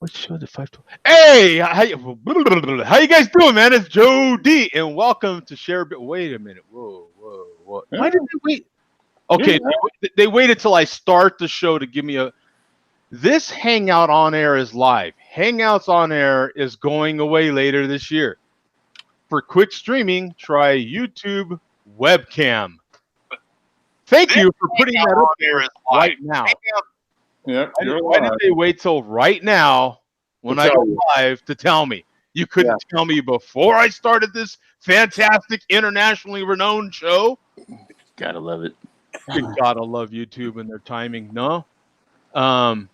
What show did 512? Hey, how you guys doing, man? It's Joe D, and welcome to Share a Bit. Wait a minute. Whoa, whoa, whoa. Why did Yeah, they wait? yeah. Okay, they waited till I start the show to give me a. This Hangout on Air is live. Hangouts on Air is going away later this year. For quick streaming, try YouTube webcam. Thank you for putting that up there right now. Yep, you're Why did live. they wait till right now when To I tell go you. live to tell me? You Yeah. couldn't tell me before I started this fantastic, internationally renowned show? Gotta love it. Good God, I love YouTube and their timing. No? Um,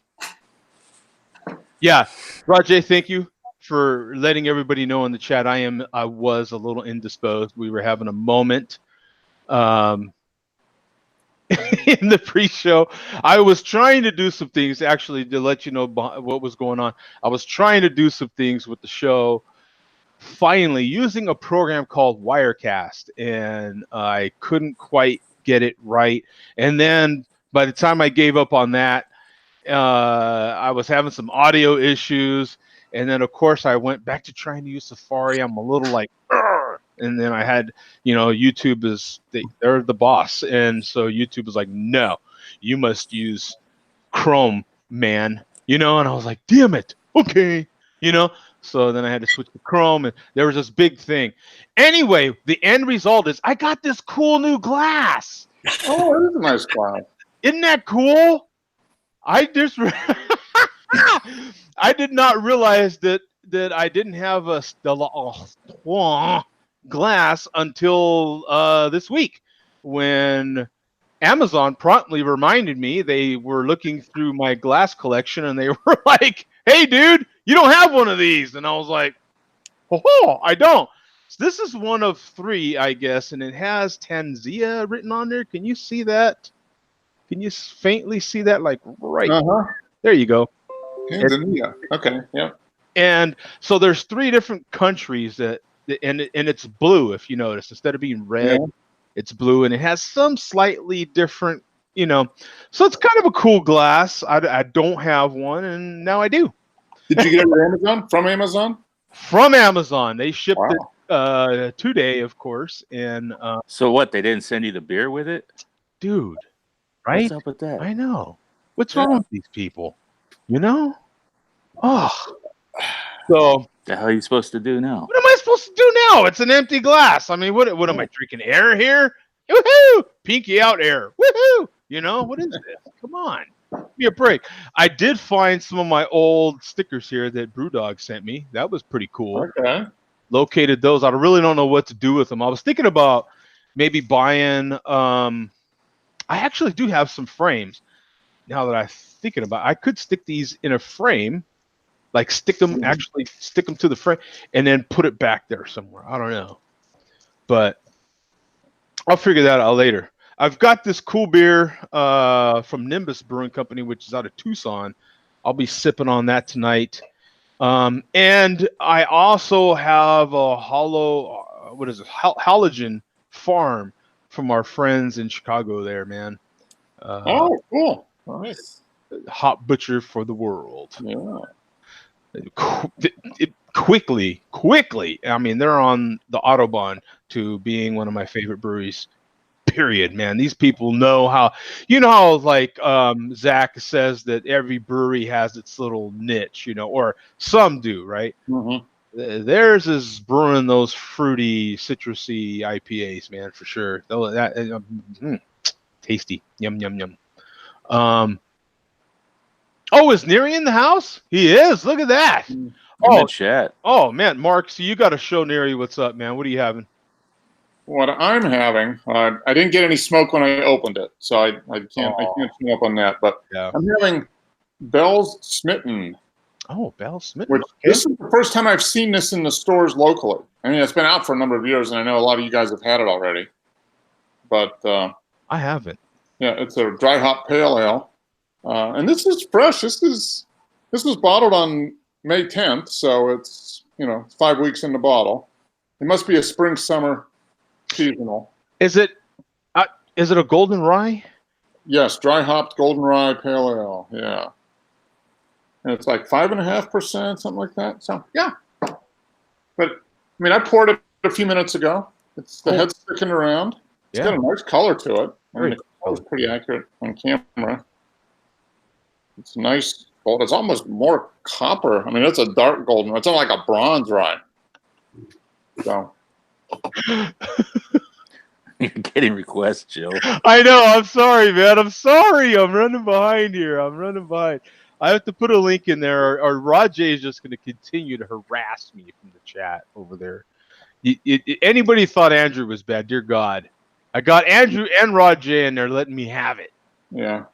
yeah, Rajay, thank you for letting everybody know in the chat. I was a little indisposed. We were having a moment. In the pre-show, I was trying to do some things actually to let you know what was going on. I was trying to do some things with the show, finally using a program called Wirecast, and I couldn't quite get it right. And then by the time I gave up on that, I was having some audio issues, and then of course I went back to trying to use Safari. I'm a little like, "Argh!" And then I had, YouTube they're the boss, and so YouTube was like, no, you must use Chrome, man. And I was like, damn it, okay, So then I had to switch to Chrome, and there was this big thing. Anyway, the end result is I got this cool new glass. Oh, it is a nice class. Isn't that cool? I just I did not realize that I didn't have a glass until this week, when Amazon promptly reminded me. They were looking through my glass collection and they were like, "Hey, dude, you don't have one of these." And I was like, "Oh, I don't." So this is one of 3, I guess, and it has Tanzania written on there. Can you see that? Can you faintly see that? Like right there you go. Tanzania. Okay, yeah. And so there's 3 different countries and it's blue. If you notice, instead of being red, Yeah. it's blue, and it has some slightly different, So it's kind of a cool glass. I don't have one, and now I do. Did you get it at Amazon? From Amazon? From Amazon. They shipped Wow. it today, of course. And So what? They didn't send you the beer with it? dude, right? What's up with that? I know. What's Yeah. wrong with these people? Oh, so The hell are you supposed to do now? what am I supposed to do now? It's an empty glass. I mean, what am I drinking? Air here? Woohoo! Pinky out air. Woohoo! What is this? Come on. Give me a break. I did find some of my old stickers here that Brewdog sent me. That was pretty cool. Okay. Located those. I really don't know what to do with them. I was thinking about maybe buying I actually do have some frames. Now that I'm thinking about it, I could stick these in a frame. Like stick them to the frame and then put it back there somewhere. I don't know, but I'll figure that out later. I've got this cool beer from Nimbus Brewing Company, which is out of Tucson. I'll be sipping on that tonight. And I also have a halogen farm from our friends in Chicago there, man. Oh, cool. Nice. Hop butcher for the world. Yeah. Quickly. I mean, they're on the Autobahn to being one of my favorite breweries. Period, man. These people know how. Like Zach says that every brewery has its little niche, or some do, right? Mm-hmm. Theirs is brewing those fruity, citrusy IPAs, man, for sure. Tasty. Yum, yum, yum. Oh, is Neri in the house? He is. Look at that. Oh, chat. Oh, man, Mark. So you got to show Neri what's up, man. What are you having? What I'm having, I didn't get any smoke when I opened it, so I can't swing up on that. But Yeah. I'm having Bell's Smitten. Oh, Bell's Smitten. Which this is the first time I've seen this in the stores locally. I mean, it's been out for a number of years, and I know a lot of you guys have had it already. But I haven't. Yeah, it's a dry hop pale ale. And this is fresh. This was bottled on May 10th, so it's 5 weeks in the bottle. It must be a spring summer seasonal. Is it a golden rye? Yes, dry hopped golden rye pale ale. Yeah. and it's like 5.5%, something like that. So yeah, but I mean, I poured it a few minutes ago. It's the head's sticking around. It's got a nice color to it. I mean, the color is pretty accurate on camera. It's nice gold. It's almost more copper. I mean, it's a dark golden. It's not like a bronze rye. So. You're getting requests, Joe. I know. I'm sorry, man. I'm sorry. I'm running behind here. I have to put a link in there, or Rajay is just going to continue to harass me from the chat over there. Anybody thought Andrew was bad? Dear God, I got Andrew and Rajay in there letting me have it. Yeah.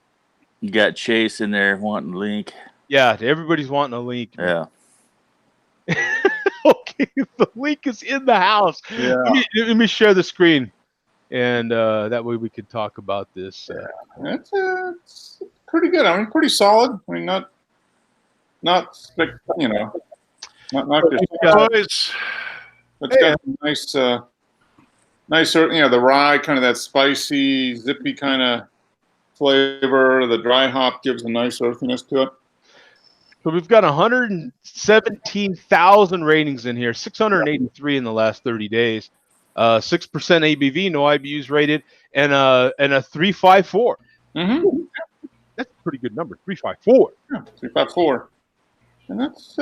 You got Chase in there wanting link. Yeah, everybody's wanting a link. Yeah. Okay, the link is in the house. Yeah. Let me share the screen, and that way we can talk about this. It's pretty good. I mean, pretty solid. I mean, not you know, not just. It's got nice, you know, the rye, kind of that spicy, zippy kind of flavor. The dry hop gives a nice earthiness to it. So we've got 117,000 ratings in here, 683 in the last 30 days, 6% ABV, no IBUs rated, and a 354. Mm-hmm. That's a pretty good number, 354. Yeah, 354. And that's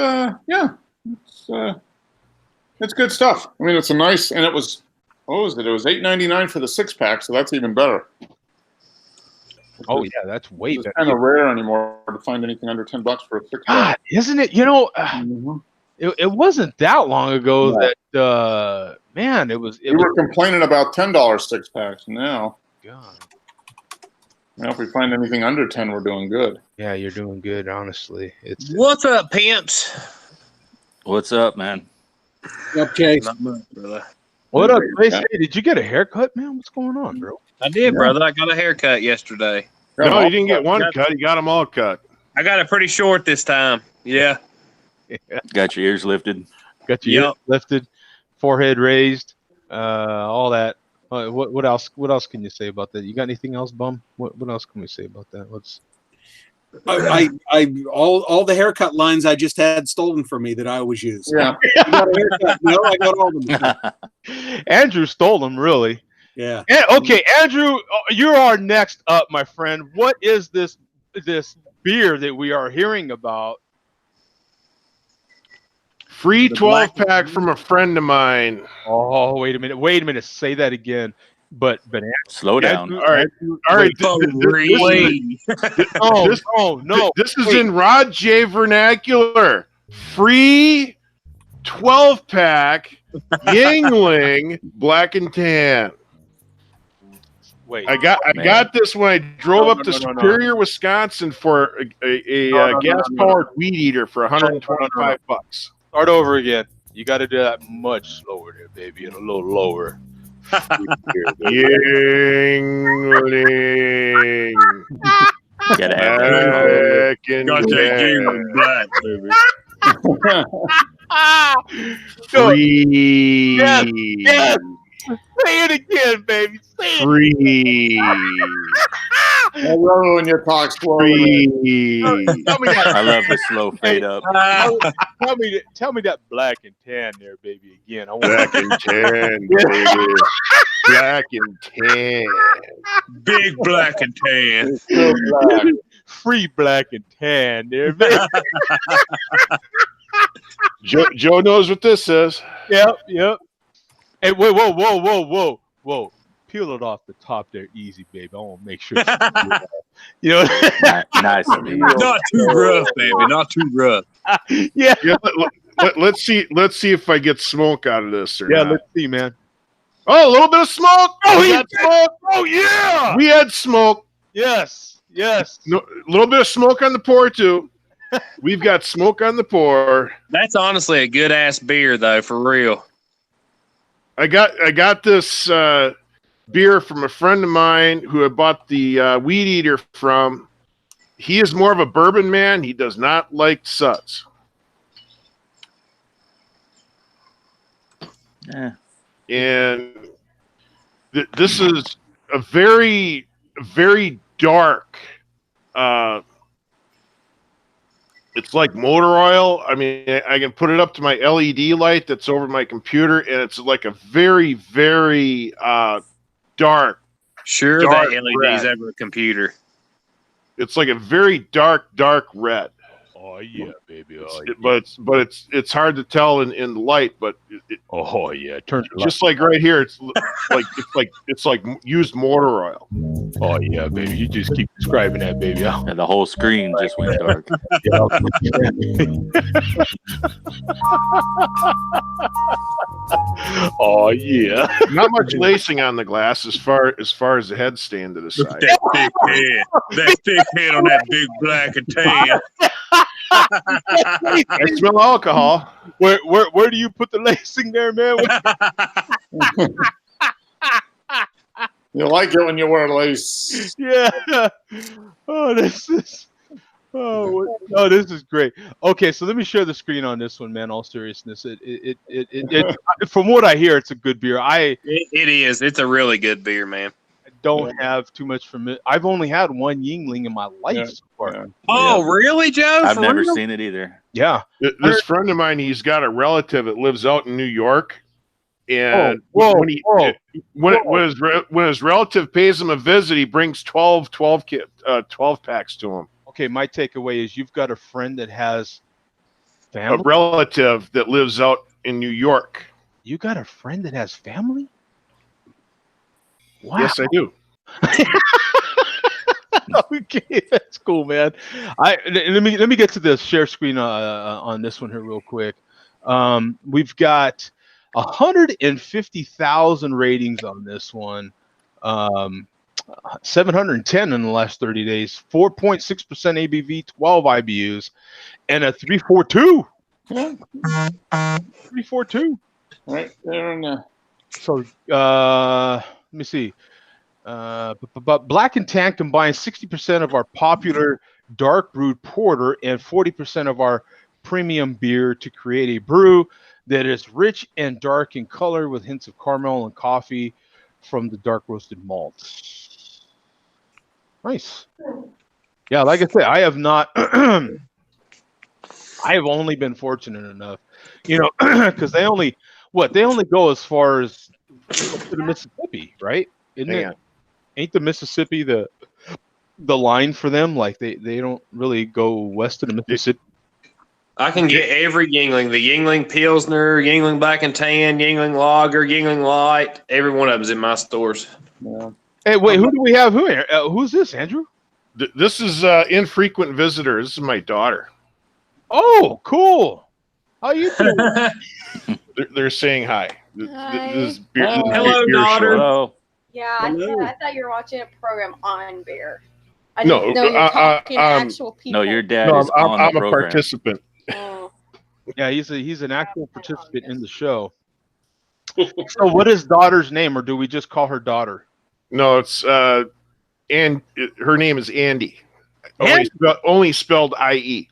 it's good stuff. I mean, it's a nice, and it was, what was it? It was $8.99 for the 6-pack, so that's even better. Oh yeah, that's way It's better. kind of rare anymore to find anything under $10 for a 6-pack. God, isn't it? You know, it wasn't that long ago that man, it was. We were complaining about $10 6-packs. Now, God. Now, if we find anything under 10, we're doing good. Yeah, you're doing good. Honestly, What's up, pimps? What's up, man? Okay. Not much, brother. What up, Grace? Hey, did you get a haircut, man? What's going on, bro? I did, brother. I got a haircut yesterday. No, you didn't get one cut. You got them all cut. I got it pretty short this time. Yeah. Got your ears lifted. Got your ears lifted, forehead raised, all that. What else? What else can you say about that? You got anything else, Bum? What else can we say about that? Let's. All the haircut lines I just had stolen from me that I always use. Yeah. You got a haircut? No, I got all of them. Andrew stole them, really. Yeah. Okay, Andrew, you're our next up, my friend. What is this beer that we are hearing about? Free 12-pack from a friend of mine. Oh, wait a minute. Say that again. But slow down. All right. No. This is in Rod J vernacular. Free 12-pack Yingling Black and Tan. Wait. I got this when I drove up to Superior, Wisconsin for a gas-powered weed eater for $125. Start over again. You got to do that much slower there, baby, and a little lower. Yingling. Gotta have that. Black and Tan. Free. Yes. Say it again, baby. Say it. Free. I love it when you talk slowly. Free. Tell me that. I love the slow fade up. Tell me that black and tan there, baby. Again, I want Black and Tan, baby. Black and Tan. Big black and tan. free black and tan there, baby. Joe knows what this is. Yep. Hey, whoa. Peel it off the top there, easy, baby. I want to make sure. You know. Nice. Not too rough, baby. Not too rough. Yeah. Let's see if I get smoke out of this or not. Let's see, man. Oh, a little bit of smoke. We had smoke. Oh yeah. We had smoke. Yes. No, a little bit of smoke on the pour too. We've got smoke on the pour. That's honestly a good ass beer, though, for real. I got this beer from a friend of mine who I bought the weed eater from. He is more of a bourbon man. He does not like Suts. Yeah. And this is a very, very dark It's like motor oil. I mean, I can put it up to my LED light that's over my computer, and it's like a very, very dark. Sure, Dark that LED's red. over a computer. It's like a very dark red. Oh yeah, baby. Oh, But it's hard to tell in the light. But oh yeah. Turn the just like right here, it's like used motor oil. Oh yeah, baby. You just keep describing that, baby. Oh, And the whole screen just went dark. oh yeah. Not much lacing on the glass as far as the head stand to the Look at side. that thick head. That thick head on that big black and tan. I smell alcohol. Where do you put the lacing there, man? You like it when you wear lace. Yeah. Oh, this is. Oh, this is great. Okay, so let me share the screen on this one, man. All seriousness, it from what I hear, it's a good beer. It is. It's a really good beer, man. Don't have too much from it. I've only had one Yingling in my life so far. Yeah. Oh, really, Joe? I've For never real? seen it either. Yeah. This friend of mine, he's got a relative that lives out in New York, and Whoa, when his relative pays him a visit, he brings 12 packs to him. Okay, my takeaway is you've got a friend that has A family. relative that lives out in New York. You got a friend that has family? Wow. Yes, I do. Okay, that's cool, man. Let me get to the share screen on this one here real quick. We've got 150,000 ratings on this one. 710 in the last 30 days. 4.6% ABV, 12 IBUs, and a 342. Yeah, 342. right there in the. So let me see. But Black and Tan combines 60% of our popular dark brewed porter and 40% of our premium beer to create a brew that is rich and dark in color with hints of caramel and coffee from the dark roasted malts. Nice. Yeah, like I said, I have not. I have only been fortunate enough, because they only go as far as to the Mississippi, right? Isn't it? Ain't the Mississippi the line for them? Like they don't really go west of the Mississippi. I can get every Yingling. The Yingling Pilsner, Yingling Black and Tan, Yingling Lager, Yingling Light. Every one of them's in my stores. Yeah. Hey, wait, who do we have? Who's this, Andrew? This is infrequent visitor. This is my daughter. Oh, cool. How you doing? They're saying hi. Hi. This beer, Oh. Hello, beer daughter. show. Hello. Yeah, I thought you were watching a program on beer. I No, didn't know you were talking actual people. No, your dad No, is on I'm the a program. participant. Oh. Yeah, he's an actual participant in the show. So, what is daughter's name, or do we just call her daughter? No, it's and her name is Andy. Andy? Only spelled IE.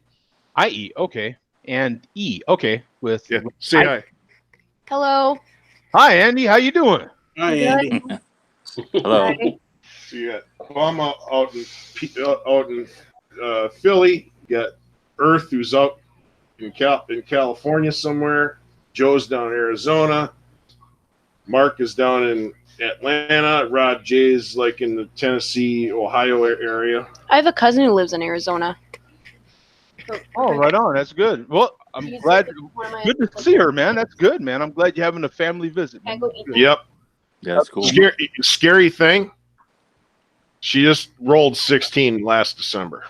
IE, okay, and E, okay. With Yeah, say hi. Hello. hi, Andy. How you doing? Hi, Andy. Hello. Hi. So you got Mama out in Philly. You got Earth, who's out in California somewhere. Joe's down in Arizona. Mark is down in Atlanta. Rod J's like in the Tennessee, Ohio area. I have a cousin who lives in Arizona. Oh, right on. That's good. Well, I'm glad. Good to see her, man. That's good, man. I'm glad you're having a family visit. Man. Yep. Yeah, that's cool. Scary thing. She just rolled 16 last December.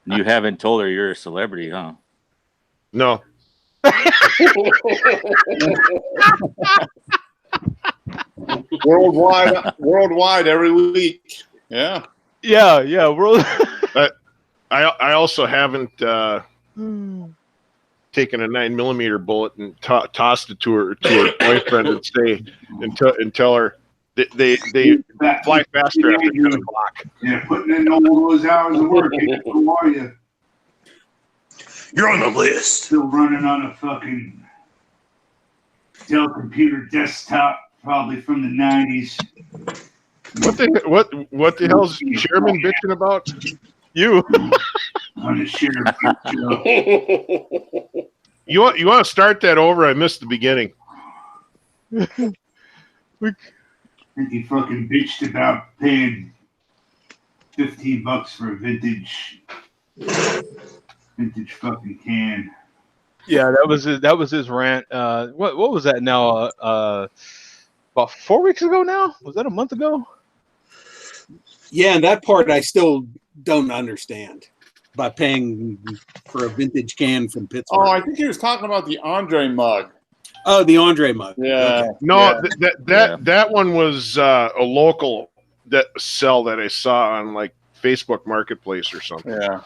You haven't told her you're a celebrity, huh? No. Worldwide every week. Yeah. Yeah. We're I also haven't taken a 9mm bullet and tossed it to her boyfriend and tell her they fly faster after 10 o'clock. Yeah, putting in all those hours of work. Who are you? You're on the list. Still running on a fucking Dell computer desktop, probably from the 90s. What the hell's the chairman bitching about? You. On the sheriff show. You want to start that over? I missed the beginning. And he fucking bitched about paying $15 for a vintage fucking can. Yeah, that was his rant. What was that now? About 4 weeks ago now? Was that a month ago? Yeah, and that part I still don't understand by paying for a vintage can from Pittsburgh. Oh, I think he was talking about the Andre mug. Oh, the Andre mug. Yeah. Okay. No, Yeah. that one was a local sell that I saw on like Facebook Marketplace or something. Yeah.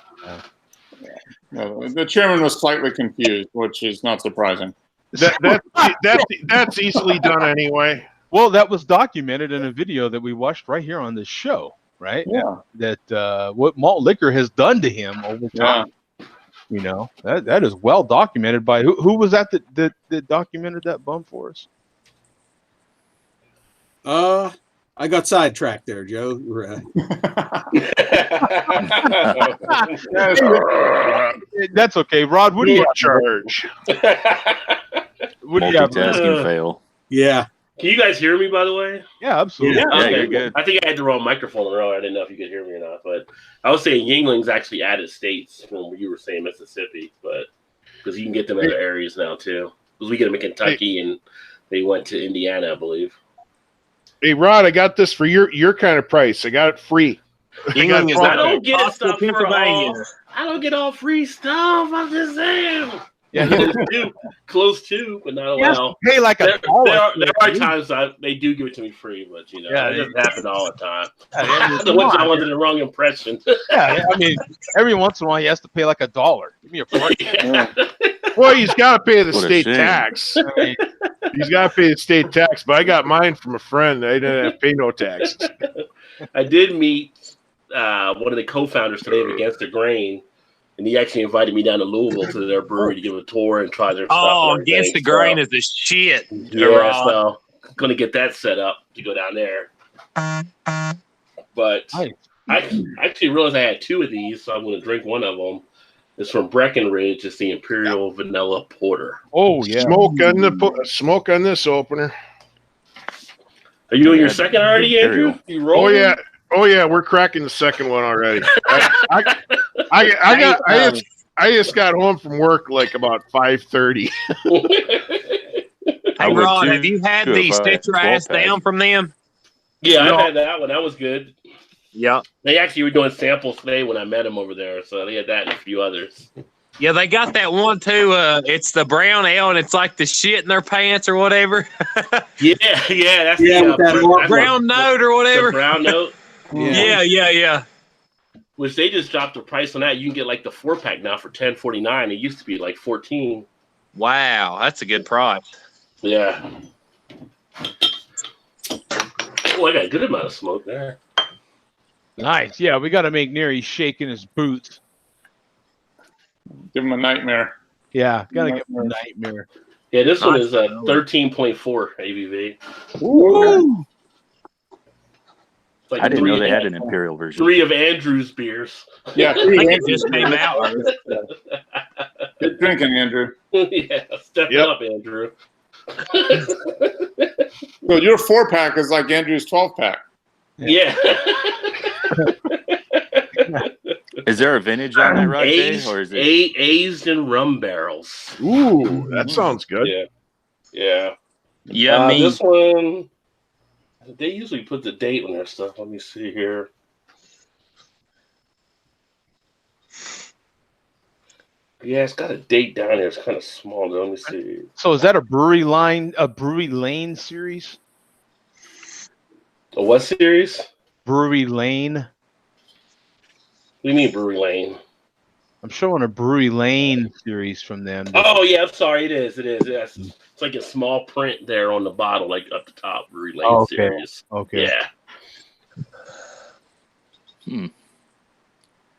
The chairman was slightly confused, which is not surprising. That's easily done anyway. Well, that was documented in a video that we watched right here on this show, right? Yeah. That what malt liquor has done to him over time. You know, that is well documented by who was that documented that bum for us? I got sidetracked there, Joe. That's okay, Rod. What do you charge? What do you have? Multitasking fail. Yeah. Can you guys hear me, by the way? Yeah, absolutely. Yeah, Okay. you're good. I think I had the wrong microphone earlier. I didn't know if you could hear me or not. But I was saying Yinglings actually added states from where you were saying Mississippi, but because you can get them in other areas now too. Because we get them in Kentucky and they went to Indiana, I believe. Hey Rod, I got this for your kind of price. I got it free. Yingling is I not don't get Boston, stuff for Pennsylvania. all. I don't get all free stuff. I'm just saying. Yeah, Close to, but not Yes, allowed. pay like There, a dollar. there are times they do give it to me free, but you know, Yeah, it doesn't happen all the time. Yeah, The ones I wanted the wrong impression. yeah, I mean, every once in a while he has to pay like a dollar. Give me a break. Well, he's got to pay the What a state shame. tax. I mean, He's got to pay the state tax, but I got mine from a friend. I didn't have to pay no taxes. I did meet one of the co-founders today of Against the Grain, and he actually invited me down to Louisville to their brewery to give a tour and try their stuff. Oh, and Against the everything. Grain is the shit. Yeah, so going to get that set up to go down there. But Nice. I actually realized I had two of these, so I'm going to drink one of them. It's from Breckenridge. It's the Imperial Vanilla Porter. oh yeah. Smoke on this opener. Are you doing your second already, Andrew? You Oh rolling? yeah, we're cracking the second one already. I just got home from work like about 5:30. I Hey, would Rod, too, have you had too, the if I had Sit Your Ass 12 pack. Down from them? Yeah, No. I've had that one. That was good. Yeah. They actually were doing samples today when I met them over there, so they had that and a few others. Yeah, they got that one too. It's the brown ale, and it's like the shit in their pants or whatever. Yeah, that's Yeah, the with that that's brown note or the whatever. brown note. Yeah. Which they just dropped the price on that. You can get like the 4-pack now for $10.49. It used to be like $14. Wow, that's a good price. Yeah. Oh, I got a good amount of smoke there. Nice. Yeah, we got to make Neri shaking his boots. Give him a nightmare. Yeah, got to give him a nightmare. Yeah, this one is 13.4 ABV. Woo! It's like I didn't know three- they had an Imperial version. 3 of Andrew's beers. Yeah, I think it just came out. good drinking, Andrew. Yeah, step it Yep. up, Andrew. So your 4-pack is like Andrew's 12-pack. Yeah. Is there a vintage on that, Rod? aged, Or is it? aged in rum barrels. Ooh, that sounds good. Yeah. Yummy. This one, they usually put the date on their stuff. Let me see here. Yeah, it's got a date down there. It's kind of small. Though. Let me see. So is that a Brewery Lane series? A what series? Brewery Lane. What do you mean Brewery Lane? I'm showing a Brewery Lane series from them. Oh, yeah, I'm sorry. It is. Yes. It's like a small print there on the bottle, like up the top. Brewery Lane Okay. series. Okay. Yeah. It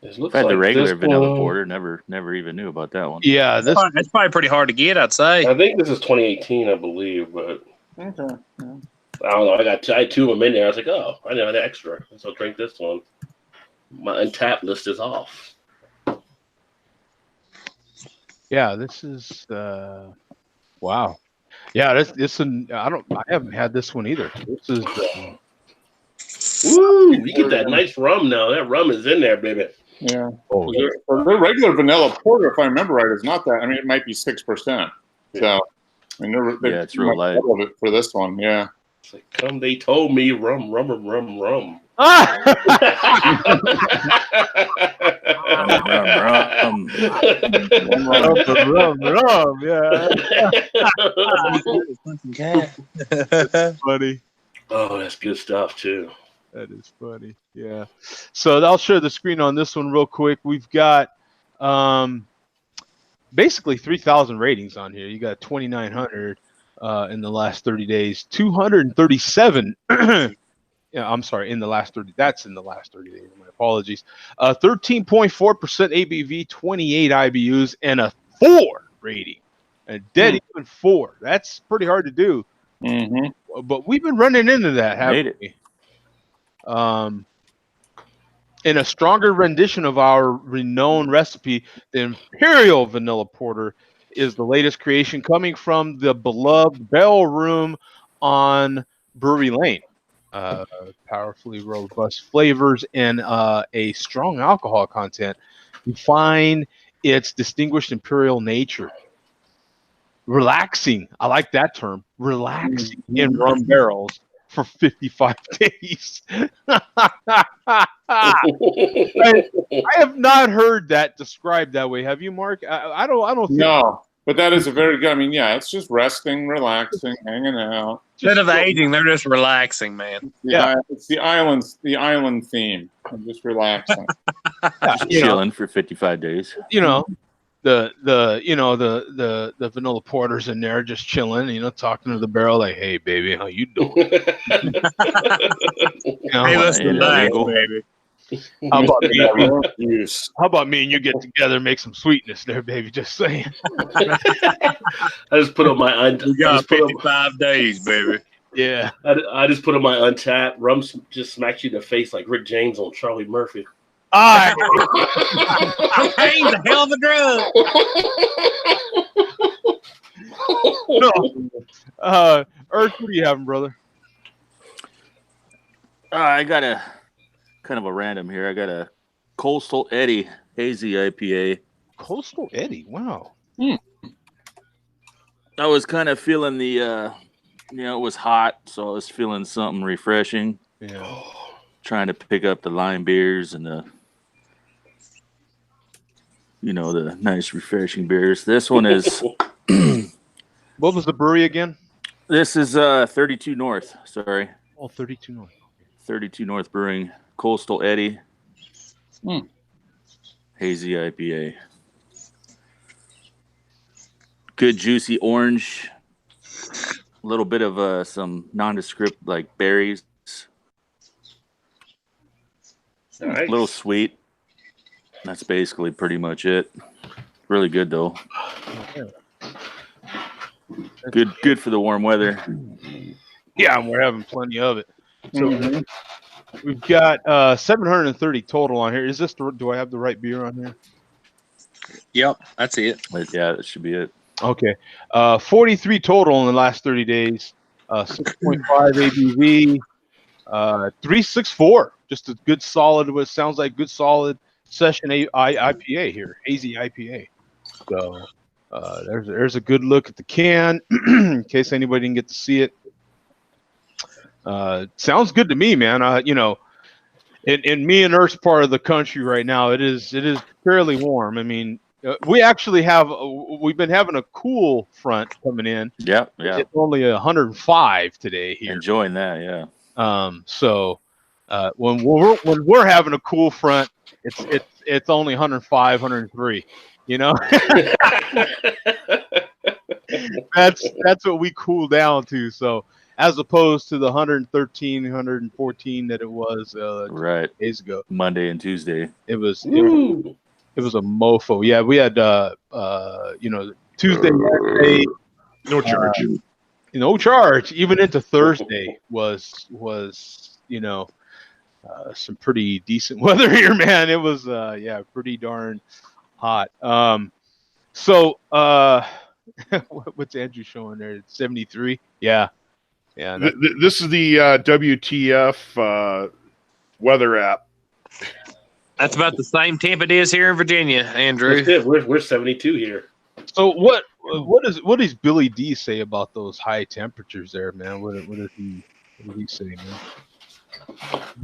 I've looks had the like regular this vanilla one- porter. Never even knew about that one. Yeah, this That's probably pretty hard to get, I'd say. I think this is 2018, I believe, but Okay. I don't know. I had 2 of them in there. I was like, oh, I know an extra, so I'll drink this one. My untapped list is off. Yeah, this is wow. Yeah, this I haven't had this one either. This is Woo! You get that nice rum now. That rum is in there, baby. Yeah. oh, The regular vanilla porter, if I remember right, is not that. I mean, it might be 6%. So, I mean, they're it's real light. of it for this one. Yeah. It's like, come, they told me rum. Rum. rum, yeah. That's funny. Oh, that's good stuff too. That is funny. Yeah. So I'll share the screen on this one real quick. We've got basically 3,000 ratings on here. You got 2,900 in the last 30 days, 237. Yeah, I'm sorry, in the last 30. That's in the last 30 days. My apologies. 13.4% ABV, 28 IBUs, and a 4 rating. A dead even 4. That's pretty hard to do. Mm-hmm. But we've been running into that, haven't we? In a stronger rendition of our renowned recipe, the Imperial Vanilla Porter is the latest creation coming from the beloved Bell Room on Brewery Lane. Powerfully robust flavors and a strong alcohol content define its distinguished imperial nature. Relaxing, I like that term, relaxing in rum barrels for 55 days. I have not heard that described that way. Have you, Mark? I don't think No, but that is a very good. I mean, yeah, it's just resting, relaxing, hanging out. Instead of aging, they're just relaxing, man. It's the island theme. I'm just relaxing. Just chilling for 55 days. You know, the vanilla porters in there just chilling, talking to the barrel like, hey baby, how you doing? Hey, let's relax, baby. How about me and you get together and make some sweetness there, baby? Just saying. I just put on my We got 55 days, baby. Yeah. I just put on my untapped. Rum just smacks you in the face like Rick James on Charlie Murphy. Cocaine's a hell of a drug. No. Earth, what are you having, brother? I got a kind of a random here. I got a Coastal Eddie Hazy IPA. Coastal Eddie, wow. I was kind of feeling the, it was hot, so I was feeling something refreshing. Yeah. Trying to pick up the lime beers and the nice refreshing beers. This one is. What was the brewery again? This is 32 North. Sorry. Oh, 32 North. 32 North Brewing, Coastal Eddie, Hazy IPA. Good juicy orange, a little bit of some nondescript like berries. Nice. A little sweet. That's basically pretty much it. Really good though. Good for the warm weather. Yeah, and we're having plenty of it. So we've got 730 total on here. Is this do I have the right beer on here? Yep, that's it. Yeah, that should be it. Okay. 43 total in the last 30 days. 6.5 ABV. 364. Just a good solid, what sounds like good solid session IPA here. Hazy IPA. So there's a good look at the can in case anybody didn't get to see it. Sounds good to me, man. In me and Earth's part of the country right now, it is fairly warm. I mean, we've been having a cool front coming in. Yeah. It's only 105 today here. Enjoying that, yeah. So when we're having a cool front, it's only 105, 103. That's what we cool down to. So as opposed to the 113, 114 that it was right 2 days ago, Monday and Tuesday. It was a mofo. Yeah, we had Tuesday, Wednesday, no charge. no charge. Even into Thursday was some pretty decent weather here, man. It was pretty darn hot. So what's Andrew showing there? 73. Yeah. This is the WTF weather app. That's about the same temp it is here in Virginia, Andrew. That's good. We're 72 here. So what does Billy D say about those high temperatures there, man? What does he say, man?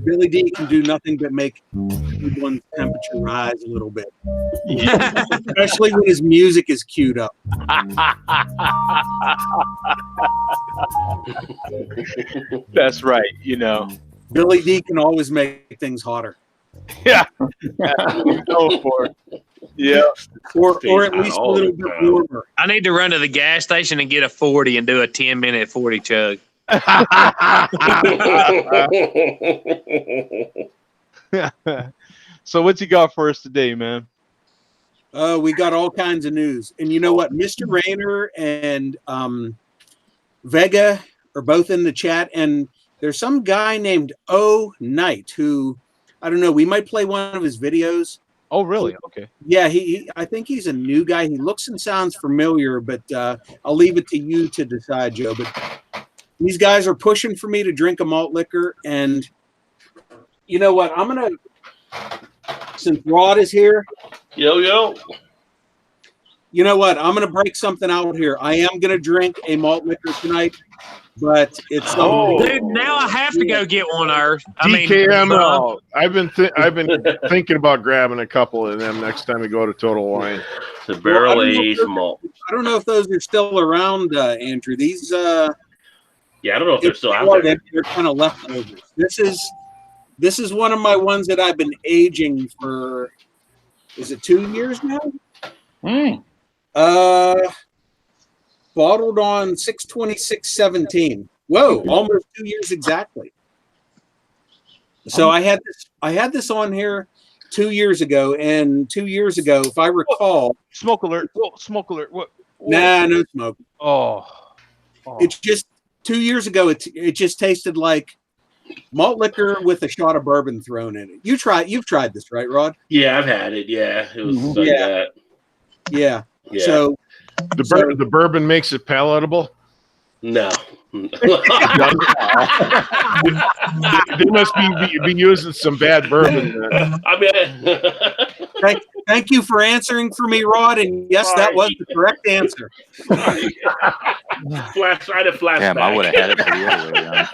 Billy D can do nothing but make everyone's temperature rise a little bit, especially when his music is queued up. That's right. Billy D can always make things hotter. Yeah. That's what we go for. Yeah. Or at least a little bit warmer. I need to run to the gas station and get a 40 and do a 10-minute 40 chug. So what you got for us today, man? We got all kinds of news. And you know what? Mr. Rayner and Vega are both in the chat. And there's some guy named O Knight who, I don't know, we might play one of his videos. Oh, really? Okay. Yeah, I think he's a new guy. He looks and sounds familiar, but I'll leave it to you to decide, Joe. But these guys are pushing for me to drink a malt liquor. And you know what? I'm going to, since Rod is here. Yo. You know what? I'm going to break something out here. I am going to drink a malt liquor tonight, but it's dude. Now I have to go get one. DKML. I've been thinking about grabbing a couple of them next time we go to Total Wine. The barrel aged malt. I don't know if those are still around, Andrew. These. I don't know if they're still out there. They're kind of leftovers. This is one of my ones that I've been aging for. Is it 2 years now? Bottled on 6/26/17. Whoa, almost 2 years exactly. So I had this on here 2 years ago, and 2 years ago, if I recall, smoke alert. Whoa, smoke alert. What? Nah, no smoke. Oh. It's just 2 years ago. It just tasted like malt liquor with a shot of bourbon thrown in it. You've tried this, right, Rod? Yeah, I've had it. Yeah, it was like that. Yeah. Yeah. So the bourbon makes it palatable. No. They must be using some bad bourbon. Thank you for answering for me, Rod. And yes, that was the correct answer. Try to flashback. Damn, I would have had it for the other way around.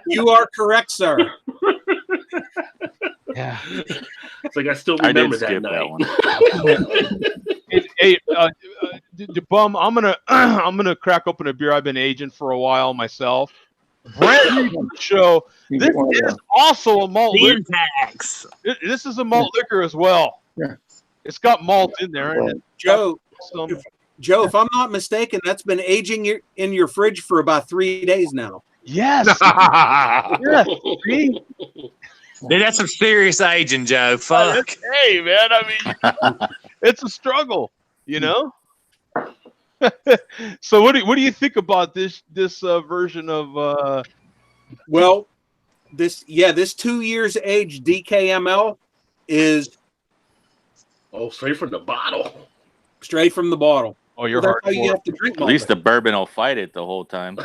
You are correct, sir. Yeah. It's like I still remember that night. That one. Hey, Bum, I'm gonna crack open a beer I've been aging for a while myself. Brand new to the show. This is also a malt liquor. This is a malt liquor as well. Yeah. It's got malt in there. And Joe, if I'm not mistaken, that's been aging in your fridge for about 3 days now. Yes. Yes. See? Dude, that's some serious aging, Joe. Fuck. Hey, man. I mean, it's a struggle, you know. So, what do you think about this version of? Well, this 2 years aged DKML is straight from the bottle. Straight from the bottle. Oh, you're that's how hardcore. you have to drink. At least the bourbon will fight it the whole time.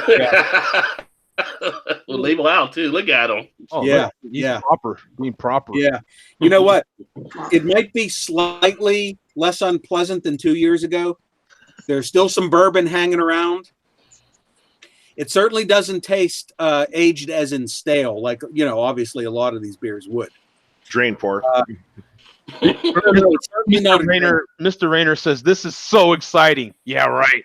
We'll label out too. Look at them. Oh, yeah, yeah. Being proper. Yeah. You know what? It might be slightly less unpleasant than 2 years ago. There's still some bourbon hanging around. It certainly doesn't taste aged as in stale, like, you know, obviously a lot of these beers would. Drain pour. Mr. Rayner says, this is so exciting. Yeah, right.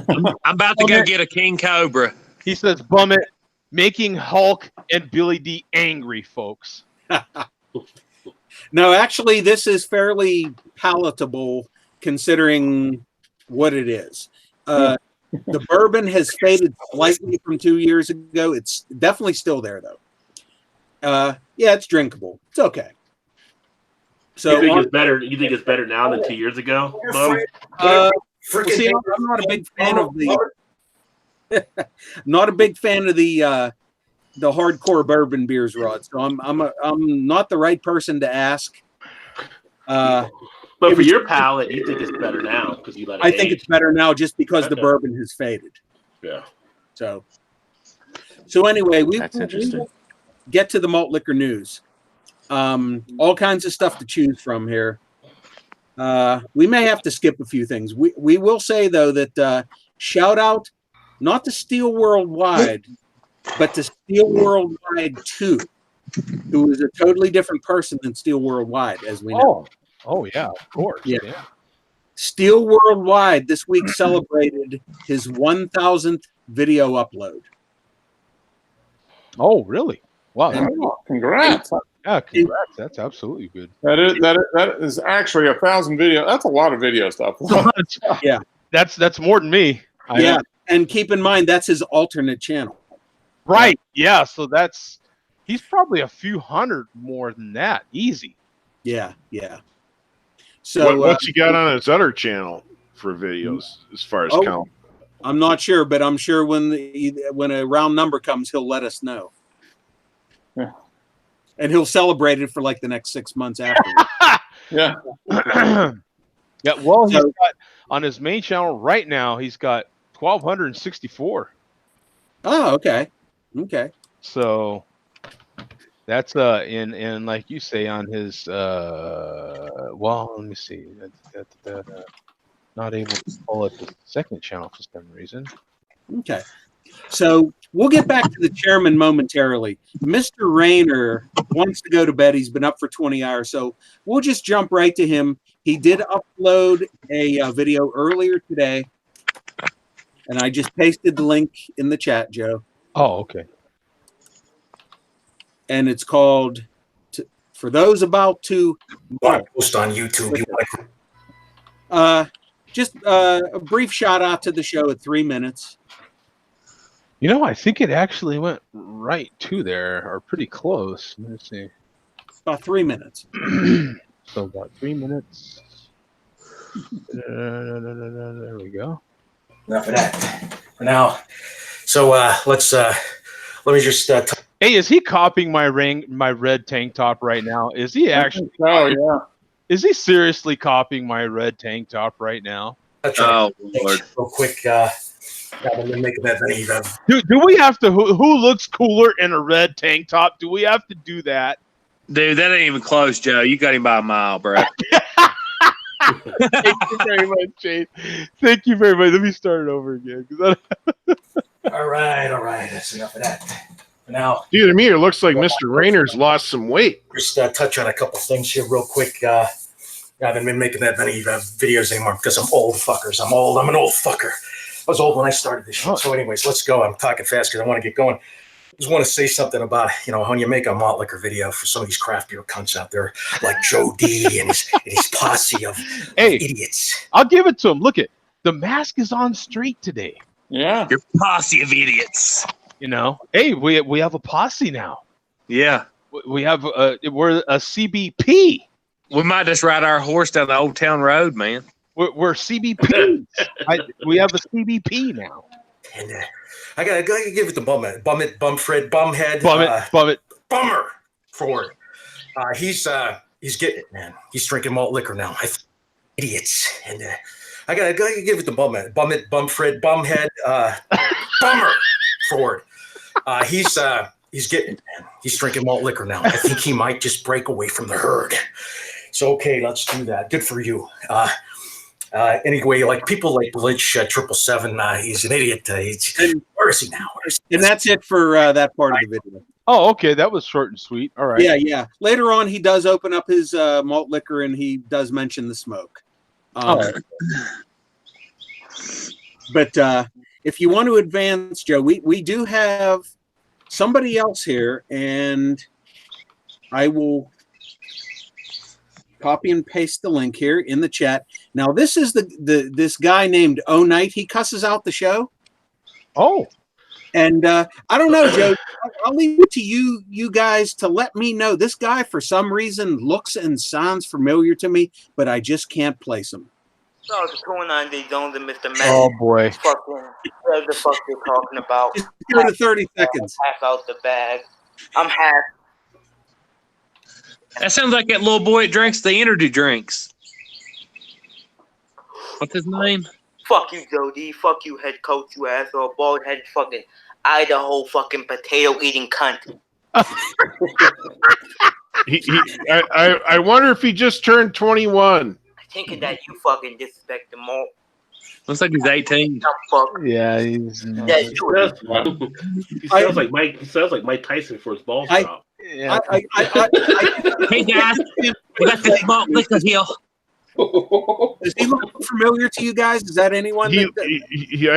I'm about to go get a King Cobra. He says, bum it, making Hulk and Billy D angry, folks. No, actually, this is fairly palatable considering what it is. The bourbon has faded slightly from 2 years ago. It's definitely still there, though. Yeah, it's drinkable. It's okay. So you think it's better? You think it's better now than 2 years ago? Well, see, I'm not a big fan of not a big fan of the hardcore bourbon beers, Rod. So I'm not the right person to ask. But for your palate, you think it's better now because you let it I think age. it's better now just because the bourbon has faded. Yeah. So anyway, That's interesting. Get to the malt liquor news. All kinds of stuff to choose from here. We may have to skip a few things. We will say though that shout out not to Steel Worldwide, but to Steel Worldwide 2, who is a totally different person than Steel Worldwide, as we know. Oh yeah, of course. Yeah. Steel Worldwide this week celebrated his 1,000th video upload. Oh, really? Wow. Oh, congrats. Yeah, congrats. That's absolutely good. That is actually 1,000 videos. That's a lot of video stuff. Yeah. That's more than me. Yeah. And keep in mind, that's his alternate channel. Right. Yeah. So he's probably a few hundred more than that. Easy. Yeah. Yeah. So what's he got on his other channel for videos as far as count? I'm not sure, but I'm sure when a round number comes, he'll let us know. Yeah. And he'll celebrate it for like the next 6 months after. Yeah. Yeah. Well, he's got on his main channel right now, he's got 1,264. Oh, okay. Okay. So that's in like you say on his well, let me see. Not able to pull up the second channel for some reason. Okay. So we'll get back to the chairman momentarily. Mr. Rayner wants to go to bed. He's been up for 20 hours. So we'll just jump right to him. He did upload a video earlier today. And I just pasted the link in the chat, Joe. Oh, okay. And it's called, for those about to post on YouTube. Just a brief shout out to the show at 3 minutes. You know, I think it actually went right to there, or pretty close. Let me see. About 3 minutes. So about 3 minutes. There we go. Enough of that for now. So let me just. Hey, is he copying my red tank top right now? Is he actually? Oh yeah. Is he seriously copying my red tank top right now? Oh Lord! Real quick. Do we have to? Who looks cooler in a red tank top? Do we have to do that? Dude, that ain't even close, Joe. You got him by a mile, bro. Thank you very much, Chase. Thank you very much. Let me start it over again. All right. That's enough of that. For now, dude, to me, it looks like Mr. Rayner's lost some weight. Just touch on a couple things here real quick. I haven't been making that many videos anymore because I'm old, fuckers. I'm old. I'm an old fucker. I was old when I started this shit. So anyways, let's go. I'm talking fast because I want to get going. Just want to say something about, when you make a malt liquor video for some of these craft beer cunts out there, like Joe D and his posse of idiots. I'll give it to him. Look the mask is on straight today. Yeah. Your posse of idiots. Hey, we have a posse now. Yeah. We have we're a CBP. We might just ride our horse down the old town road, man. We're CBP. We have a CBP now. And I gotta give it to Bumhead, Bumhead, Bummer forward. He's getting it, man. He's drinking malt liquor now. Idiots. And I gotta give it to Bumhead, Bumhead, Bummer forward. He's getting it, man. He's drinking malt liquor now. I think he might just break away from the herd. So okay, let's do that. Good for you. Anyway, like people like Blitch 777, he's an idiot. Where is he now? And that's it for that part of the video. Oh, okay. That was short and sweet. All right. Yeah. Later on, he does open up his malt liquor and he does mention the smoke. But if you want to advance, Joe, we do have somebody else here, and I will copy and paste the link here in the chat. Now, this is this guy named O Night. He cusses out the show. Oh. And I don't know, Joe. I'll leave it to you guys to let me know. This guy, for some reason, looks and sounds familiar to me, but I just can't place him. No, the 290 zones and Mr. Magic. Oh boy. Fucking, whatever the fuck you're talking about. Just go to 30 seconds. Half out the bag. I'm half. That sounds like that little boy that drinks the energy drinks. What's his name? Fuck you, Jody. Fuck you, head coach, you asshole. Bald headed fucking Idaho fucking potato eating cunt. I wonder if he just turned 21. Thinking that you fucking disrespect him more. Looks like he's 18. Yeah, he's. He sounds like Mike. He sounds like Mike Tyson for his balls drop. Yeah. Hey guys, we got this malt liquor here. Does he look familiar to you guys? Is that anyone? I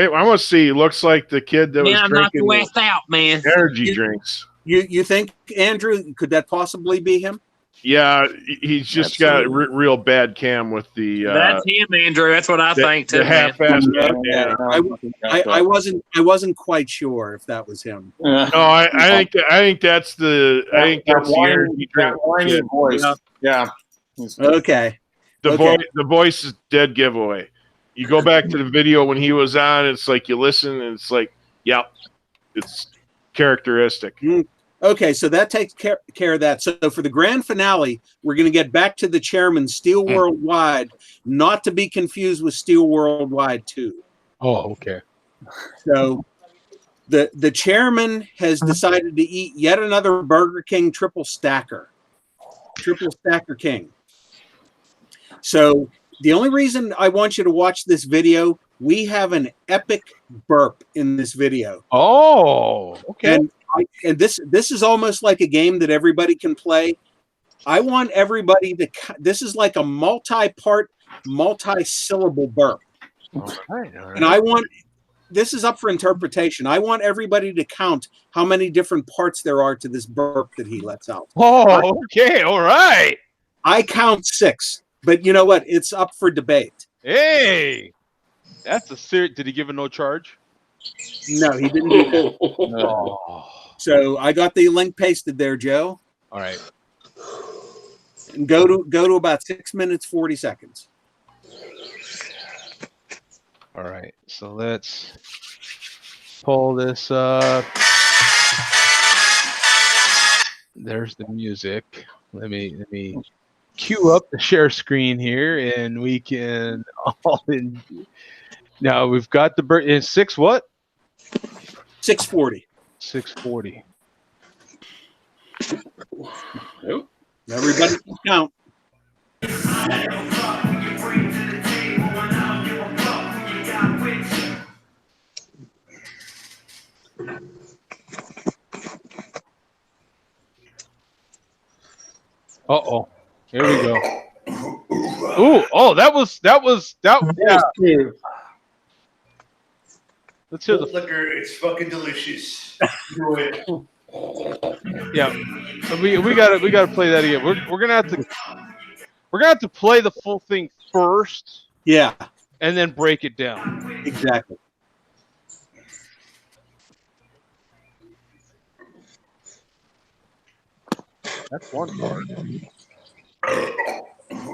want to see. He looks like the kid that was I'm not drinking the West out, man. energy drinks. You think, Andrew, could that possibly be him? Yeah, he's just got a real bad cam with the. That's him, Andrew. That's what I think too. The half-assed. I wasn't quite sure if that was him. No, I think that's the. I think that's the energy drink. Whiny voice. Yeah. Okay. The voice is dead giveaway. You go back to the video when he was on. It's like you listen, and it's like, yep, it's characteristic. Okay, so that takes care of that. So for the grand finale, we're going to get back to the chairman, Steel Worldwide, not to be confused with Steel Worldwide 2. Oh, okay. So the chairman has decided to eat yet another Burger King triple stacker king. So the only reason I want you to watch this video, we have an epic burp in this video. Oh, okay. And this is almost like a game that everybody can play. I want everybody to. This is like a multi-part, multi-syllable burp. All right. And I want. This is up for interpretation. I want everybody to count how many different parts there are to this burp that he lets out. Oh, okay. All right. I count 6, but you know what? It's up for debate. Hey, that's a serious. Did he give a no charge? No, he didn't do that. No. So I got the link pasted there, Joe. All right. And go to about 6 minutes 40 seconds. All right. So let's pull this up. There's the music. Let me cue up the share screen here, and we can all in. Now we've got the in 6 what? 640. 640. Everybody can count. Uh-oh. Here we go. Ooh, oh, that was yeah. Let's hear the liquor. It's fucking delicious. Do it. Yeah. We gotta play that again. We're gonna have to play the full thing first. Yeah. And then break it down. Exactly. That's one part.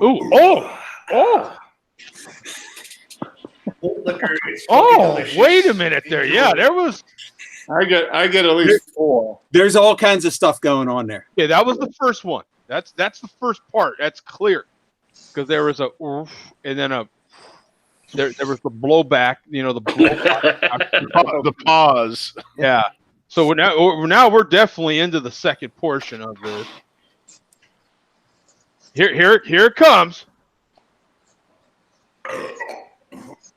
Ooh, oh. Liquor, Wait a minute there. Yeah, there was. I get at least 4. There's all kinds of stuff going on there. Yeah, that was the first one. That's the first part. That's clear. Because there was a oof, and then there was the blowback, the blowback. The pause. Yeah. So we're definitely into the second portion of this. Here it comes.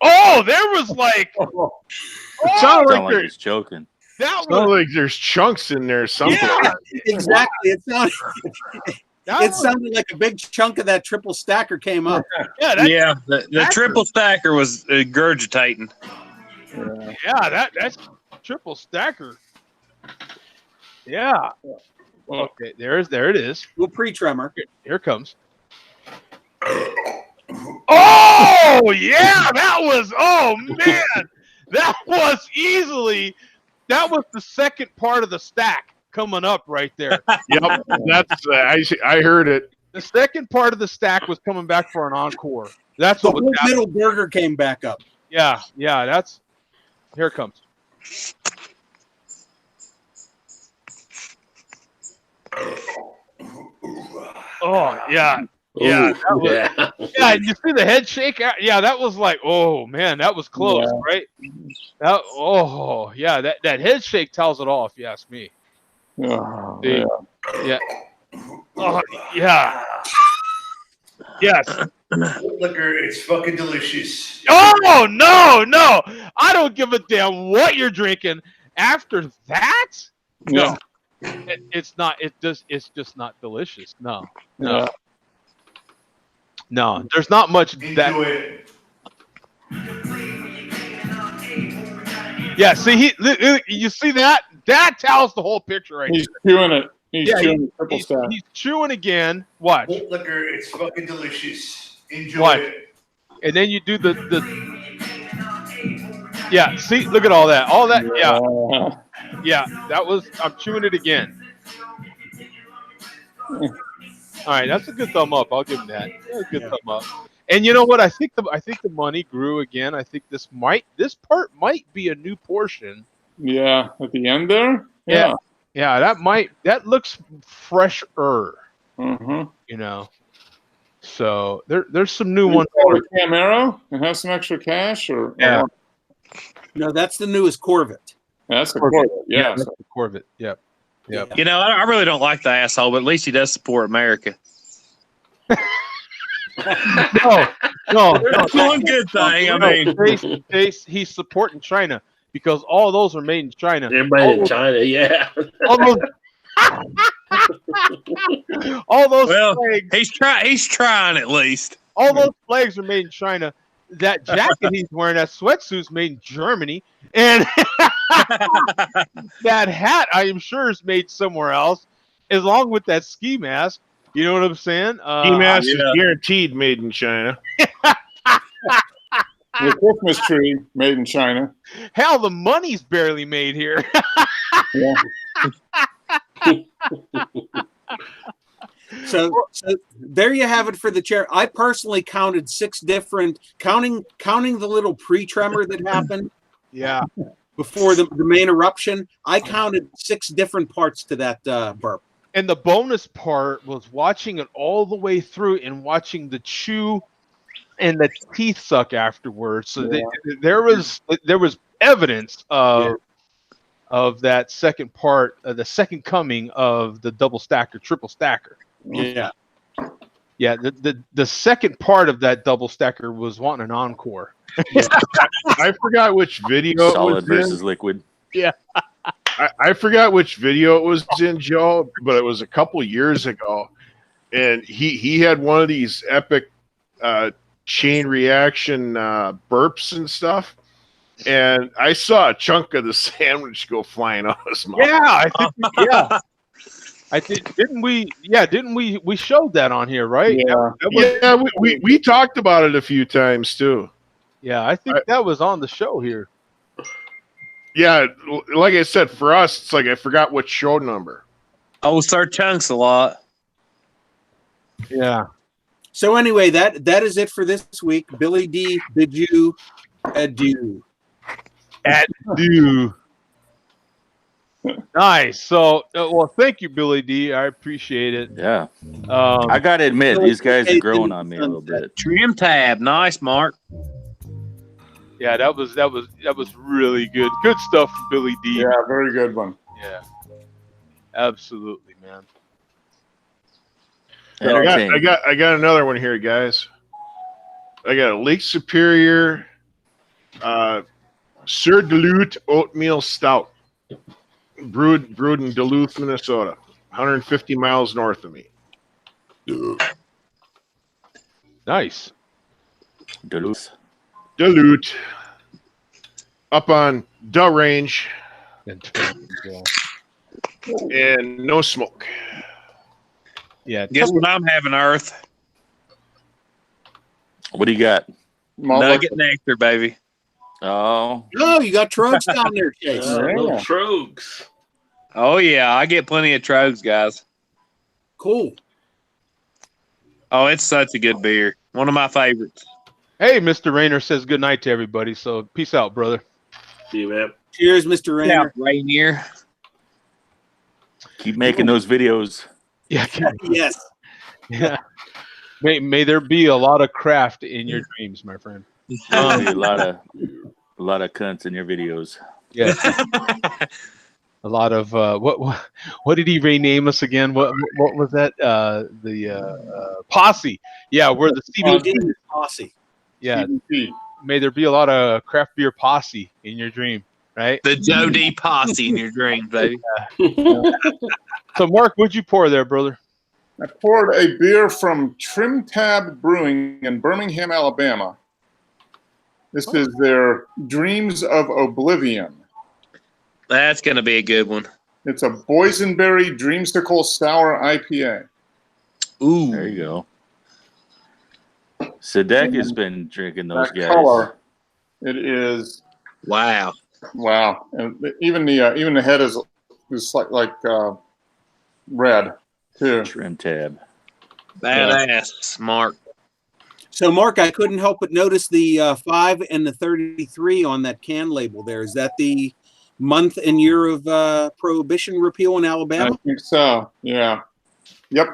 Oh, there was like. It sounded like he's joking. That was like there's chunks in there somewhere. Yeah, exactly. It sounded like a big chunk of that triple stacker came up. Yeah, the triple stacker was gurgitating. Yeah, that's triple stacker. Yeah. Okay, there it is. Little pre-tremor. Here it comes. Oh yeah, that was. Oh man, that was the second part of the stack coming up right there. Yep, that's I heard it. The second part of the stack was coming back for an encore. That's The what was whole happening. middle burger came back up. Yeah, that's here it comes. Oh yeah. Yeah, Ooh, that was, yeah. You see the head shake? Yeah, that was like, oh man, that was close, right? That head shake tells it all, if you ask me. Oh, See? Yeah. Oh yeah. Yes. Liquor, it's fucking delicious. Oh no! I don't give a damn what you're drinking. After that, no, it's not. It's just not delicious. No. There's not much. Enjoy it. Yeah. See, you see that? That tells the whole picture right He's there. chewing it. He's chewing the triple stack. He's chewing again. Watch. Liquor, it's fucking delicious. Enjoy Watch. it. And then you do the. Yeah. See, look at all that. All that. Yeah. That was. I'm chewing it again. All right, that's a good thumb up. I'll give him that. Yeah, good thumb up. And you know what? I think the money grew again. I think this part might be a new portion. Yeah, at the end there. Yeah. That looks fresher. Mm-hmm. You know. So there's some new ones. Camaro and have some extra cash, or No, that's the newest Corvette. That's the Corvette. Yeah, that's the Corvette. Yep. You know, I really don't like the asshole, but at least he does support America. No. That's one good thing. I mean, he's supporting China because all those are made in China. They're made in China, yeah. All those well, flags. He's trying at least. All those flags are made in China. That jacket he's wearing, that sweatsuit's made in Germany, and that hat I am sure is made somewhere else, along with that ski mask. You know what I'm saying? Ski mask is guaranteed made in China. The Christmas tree made in China. Hell, the money's barely made here. So there you have it for the chair. I personally counted 6 different, counting the little pre-tremor that happened. Yeah. Before the main eruption, I counted 6 different parts to that burp. And the bonus part was watching it all the way through and watching the chew and the teeth suck afterwards. So there was evidence of that second part, the second coming of the double stacker, triple stacker. Yeah. The second part of that double stacker was wanting an encore. I forgot which video Solid it was versus in. liquid. Yeah. I forgot which video it was in, Joe, but it was a couple years ago, and he had one of these epic chain reaction burps and stuff, and I saw a chunk of the sandwich go flying out of his mouth. Yeah, I think didn't we? Yeah, didn't we? We showed that on here, right? Yeah, we talked about it a few times too. Yeah, I think that was on the show here. Yeah, like I said, for us, it's like I forgot what show number. Oh, Sir Chunks a lot. Yeah. So anyway, that is it for this week. Billy D, bid you adieu. Adieu. Nice. So, well, thank you, Billy D. I appreciate it. Yeah. I gotta admit, these guys are growing on me a little bit. Trim tab, nice, Mark. Yeah, that was really good. Good stuff from Billy D. Yeah, very good one. Yeah. Absolutely, man. I got another one here, guys. I got a Lake Superior Sir Duluth Oatmeal Stout. Brewed in Duluth, Minnesota, 150 miles north of me. Nice. Duluth. Up on the range. And no smoke. Yeah. Guess what I'm having, Earth? What do you got? Nugget nectar, baby. Oh. Oh, you got Trogs down there, Chase. Little Trogs. Oh, yeah. I get plenty of Trogs, guys. Cool. Oh, it's such a good beer. One of my favorites. Hey, Mr. Rayner says good night to everybody. So peace out, brother. See you, man. Cheers, Mr. Rayner. Rainier. Keep making those videos. Yeah. Yes. Yeah. May there be a lot of craft in your dreams, my friend. There'll be a lot of cunts in your videos. Yeah. A lot of what did he rename us again? What was that? The posse. Yeah, we're the CBD posse. Yeah. CBP. May there be a lot of craft beer posse in your dream, right? The Joe D posse in your dreams, baby. So, Mark, what'd you pour there, brother? I poured a beer from Trim Tab Brewing in Birmingham, Alabama. This is their Dreams of Oblivion. That's going to be a good one. It's a boysenberry dreamsicle sour IPA. Ooh. There you go. Sadek has been drinking those That guys. color, it is wow. And even the head is like red too. Trim Tab. Badass, Mark. So, Mark, I couldn't help but notice the 5 and the 33 on that can label there. Is that the month and year of prohibition repeal in Alabama? I think so. Yeah. Yep.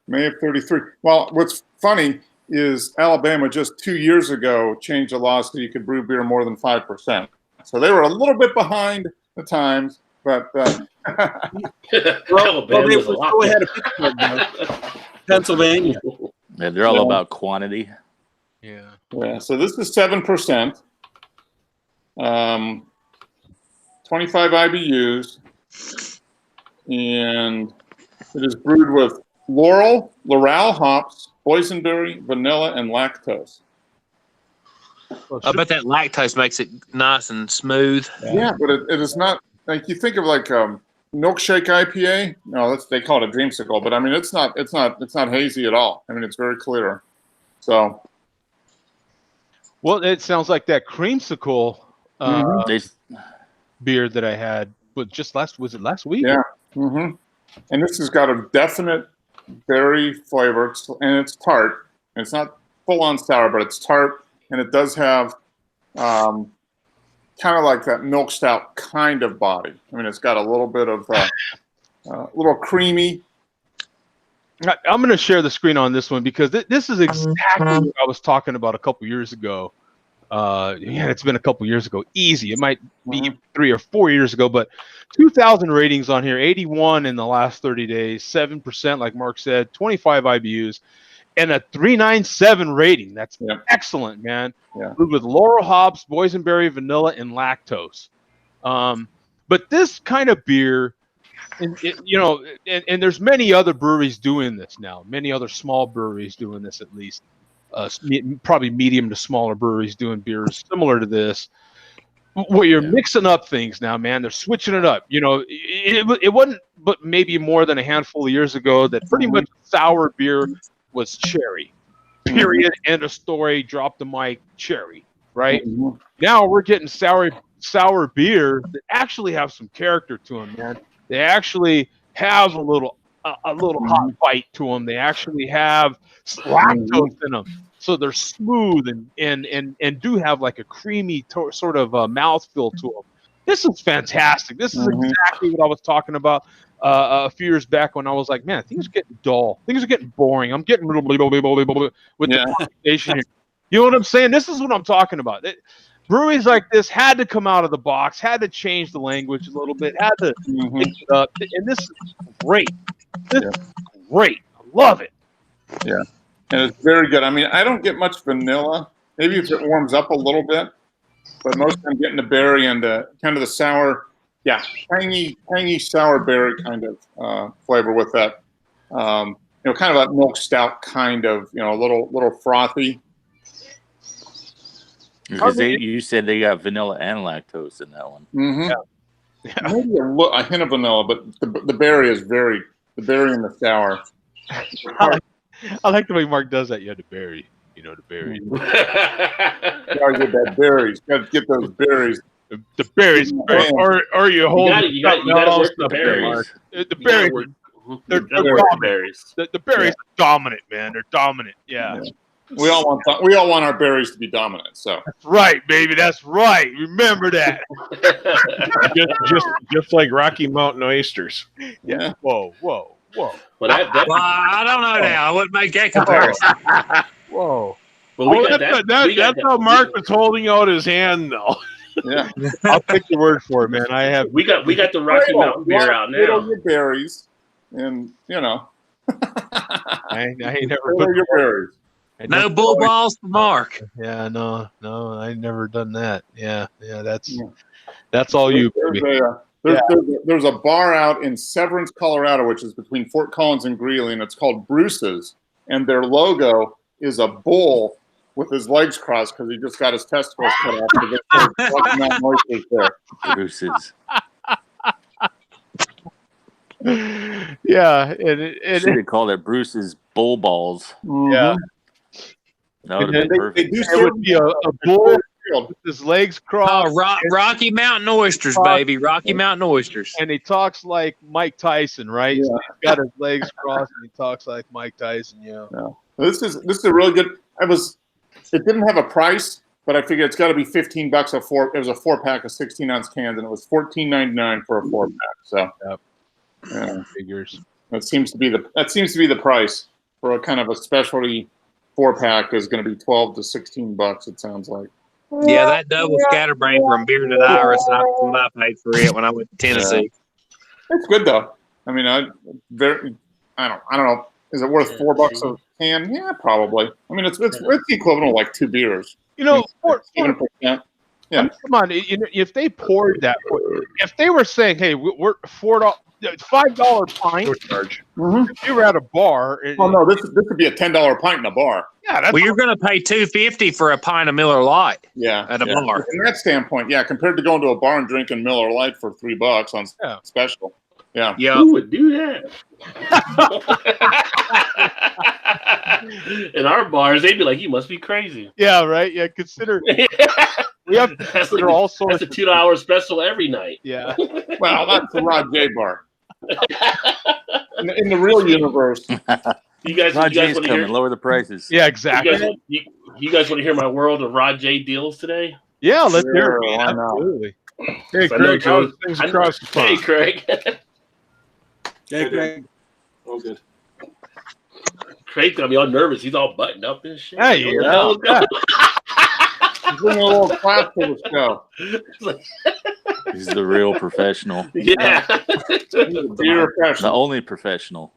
May of 33. Well, what's funny is Alabama just 2 years ago changed the law so you could brew beer more than 5%. So they were a little bit behind the times, but well, they were still ahead of Pittsburgh, though. Pennsylvania. Yeah, they're all about quantity. Yeah. Yeah. So this is 7%. 25 IBUs, and it is brewed with laurel hops, boysenberry, vanilla, and lactose. I bet that lactose makes it nice and smooth. Yeah, but it is not like you think of like milkshake IPA. No, they call it a dreamsicle, but I mean it's not hazy at all. I mean it's very clear. So, well, it sounds like that creamsicle beer that I had was it last week? Yeah. Mm-hmm. And this has got a definite berry flavor, and it's tart. And it's not full on sour, but it's tart, and it does have kind of like that milk stout kind of body. I mean, it's got a little bit of little creamy. I'm going to share the screen on this one because this is exactly what I was talking about a couple years ago. It's been a couple years ago. Easy. It might be 3 or 4 years ago, but 2,000 ratings on here, 81 in the last 30 days, 7%, like Mark said, 25 IBUs, and a 397 rating. That's excellent, man. Yeah. With laurel hops, boysenberry, vanilla, and lactose. But this kind of beer, and there's many other breweries doing this now. Many other small breweries doing this at least. Probably medium to smaller breweries doing beers similar to this, where you're mixing up things now, man. They're switching it up. It wasn't, but maybe more than a handful of years ago that pretty much sour beer was cherry. Period. End of story. Drop the mic. Cherry. Right. Now we're getting sour beer that actually have some character to them, man. They actually have a little hot bite to them. They actually have lactose in them, so they're smooth and do have like a creamy sort of mouthfeel to them. This is fantastic. This is exactly what I was talking about a few years back when I was like, man, things are getting dull. Things are getting boring. I'm getting with the conversation here. You know what I'm saying? This is what I'm talking about. Breweries like this had to come out of the box, had to change the language a little bit, had to mix it up, and this is great. This is great. I love it. Yeah, and it's very good. I mean, I don't get much vanilla. Maybe if it warms up a little bit, but most I'm getting the berry and kind of the sour, tangy sour berry kind of flavor with that. Kind of that milk stout kind of, a little frothy. Because you said they got vanilla and lactose in that one. Mm-hmm. Yeah. Maybe a hint of vanilla, but the berry is the berry and the sour. I like the way Mark does that. You have the berry. The berry. Gotta get that berries. Gotta get those berries. The berries, or you hold. You got to work the berries. The berries. They're dominant. Berries. The berries are dominant, man. They're dominant. Yeah. We all want our berries to be dominant. So that's right, baby. That's right. Remember that. just like Rocky Mountain oysters. Yeah. Whoa. Well, I don't know now. I wouldn't make that comparison. Whoa. Well, that's how Mark was holding out his hand, though. Yeah, I'll take your word for it, man. We got the Rocky Mountain beer out now. Your berries, and I ain't never put your berries. No bull balls for Mark. Yeah, no, I never done that. Yeah, that's all you, baby. There's a bar out in Severance, Colorado, which is between Fort Collins and Greeley, and it's called Bruce's, and their logo is a bull with his legs crossed because he just got his testicles cut off. Bruce's. Yeah, should have called it Bruce's Bull Balls. Mm-hmm. Yeah, that would have been perfect. It would be a bull with his legs crossed. Rocky Mountain oysters, baby. Rocky Mountain oysters. And he talks like Mike Tyson, right? Yeah. So he's got his legs crossed and he talks like Mike Tyson. Yeah. This is a really good. It didn't have a price, but I figured it's got to be $15 a four. It was a 4-pack of 16-ounce cans, and it was $14.99 for a 4-pack. So, figures. That seems to be the price for a kind of a specialty 4-pack is going to be $12 to $16. It sounds like. Yeah, that double scatterbrain from Bearded Iris, I paid for it when I went to Tennessee. It's good though. I mean, I don't know. Is it worth $4 a can? Yeah, probably. I mean, it's the equivalent of like 2 beers. 7%. Yeah. I mean, come on. If they poured that, if they were saying, "Hey, we're $5 pint," charge. If you were at a bar. Oh no, this could be a $10 pint in a bar. Yeah, you're going to pay $2.50 for a pint of Miller Lite. Yeah, at a bar. From that standpoint, yeah, compared to going to a bar and drinking Miller Lite for $3 on special. Yeah. Who would do that? In our bars, they'd be like, "You must be crazy." Yeah, right. Yeah, consider. We have to consider all sorts. That's a $2 special every night. Yeah. Well, that's the Rod J bar. In the real universe, you guys want to hear? Lower the prices. Yeah, exactly. You guys want to hear my world of Rod J deals today? Yeah, let's hear it. Absolutely. Hey, Craig, how's things across the pond? Hey, Craig. Hey, Craig. Oh, good. Craig's gonna be all nervous. He's all buttoned up and shit. Hey, he's doing a little class for the show. He's the real professional. Yeah. The only professional.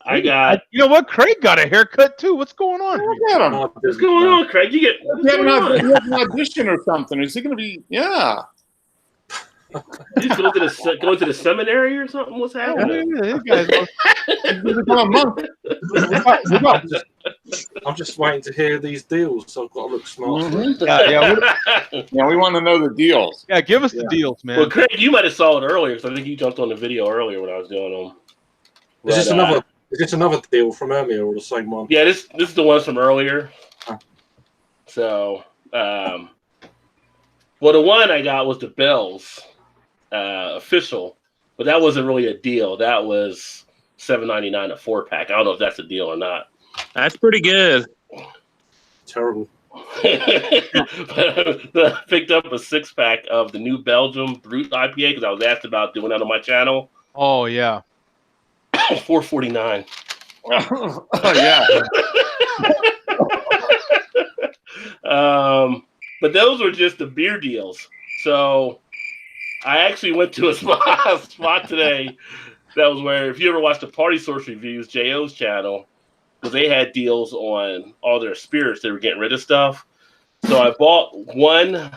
I got. You know what? Craig got a haircut too. What's going on? Look at him. What's going on, Craig? You get an audition or something. Is he going to be? Yeah. He's going to the seminary or something. What's happening? I'm just waiting to hear these deals, so I've got to look smart. Mm-hmm. We want to know the deals. Yeah, give us the deals, man. Well, Craig, you might have saw it earlier because I think you jumped on the video earlier when I was doing them. Is this another deal from earlier or the same one? Yeah, this is the ones from earlier. So, well, the one I got was the Bells official, but that wasn't really a deal. That was $7.99 a 4-pack. I don't know if that's a deal or not. That's pretty good. Terrible. I picked up a 6-pack of the New Belgium Brut IPA because I was asked about doing that on my channel. Oh yeah. $4.49. Oh yeah. But those were just the beer deals. So I actually went to a spot today that was where, if you ever watched the Party Source Reviews, J.O.'s channel, because they had deals on all their spirits, they were getting rid of stuff. So I bought one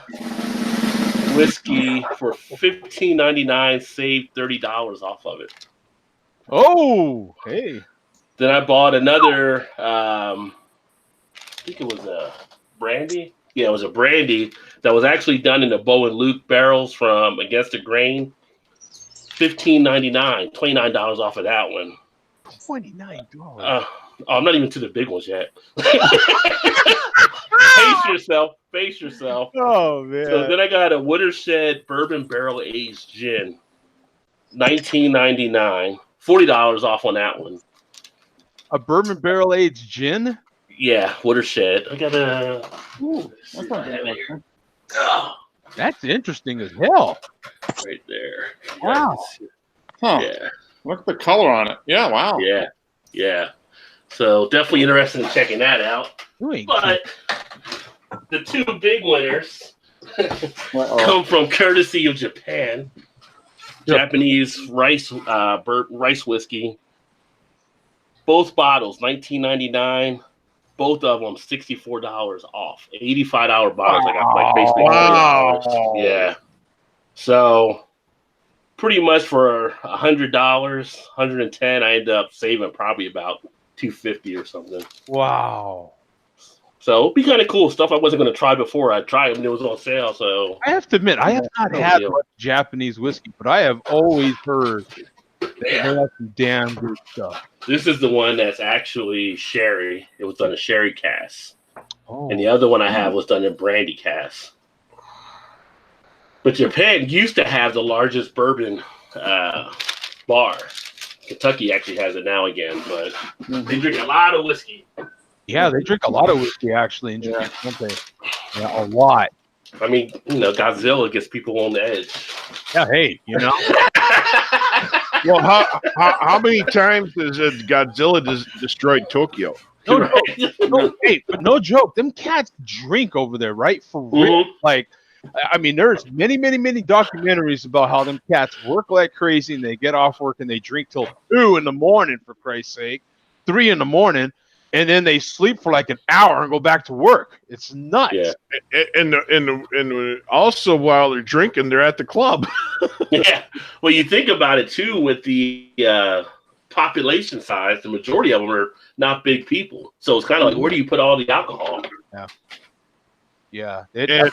whiskey for $15.99, saved $30 off of it. Oh, hey. Then I bought another, I think it was a brandy. Yeah, it was a brandy that was actually done in the Bo and Luke barrels from Against the Grain. $15.99, $29 off of that one. $29. I'm not even to the big ones yet. Face yourself. Oh man. So then I got a Woodershed bourbon barrel aged gin, $19.99. $40 off on that one. A bourbon barrel aged gin. Yeah, watershed. I got a. That's interesting as hell. Right there. Wow. Huh. Yeah. Look at the color on it. Yeah. Wow. Yeah. Yeah. So definitely interested in checking that out. But the two big winners come from courtesy of Japan. Japanese rice whiskey. Both bottles, $19.99. Both of them, $64 off. $85 bottles. I got like basically $20. Yeah. So pretty much for $100, $110, I ended up saving probably about $250 or something. Wow. So it'd be kind of cool stuff I wasn't going to try before I tried it when it was on sale. So I have to admit, I have not had much Japanese whiskey, but I have always heard that they have some damn good stuff. This is the one that's actually sherry. It was done in sherry cask. Oh. And the other one I have was done in brandy cask. But Japan used to have the largest bourbon bar. Kentucky actually has it now again, but they drink a lot of whiskey. Yeah, they drink a lot of whiskey actually in Japan, don't they? Yeah, a lot. I mean, Godzilla gets people on the edge. Yeah, hey, Well, how many times has Godzilla destroyed Tokyo? No, hey, but no joke. Them cats drink over there, right? For real. Like, I mean, there's many documentaries about how them cats work like crazy and they get off work and they drink till 2 a.m, for Christ's sake, 3 a.m, and then they sleep for like an hour and go back to work. It's nuts. Yeah. And also while they're drinking, they're at the club. Yeah. Well, you think about it too with the population size. The majority of them are not big people, so it's kind of like, where do you put all the alcohol? Yeah. There's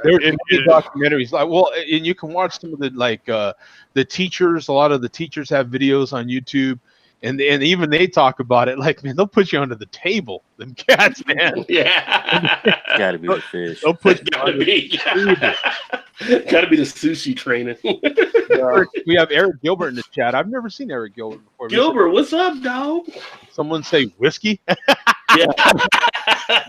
documentaries like, well, and you can watch some of the the teachers. A lot of the teachers have videos on YouTube. And even they talk about it like, man, they'll put you under the table. Them cats, man. Yeah. Gotta be the fish. They'll put you Gotta under be. the table. Gotta be the sushi training. We have Eric Gilbert in the chat. I've never seen Eric Gilbert before. Gilbert, what's up, dog? Someone say whiskey? Yeah.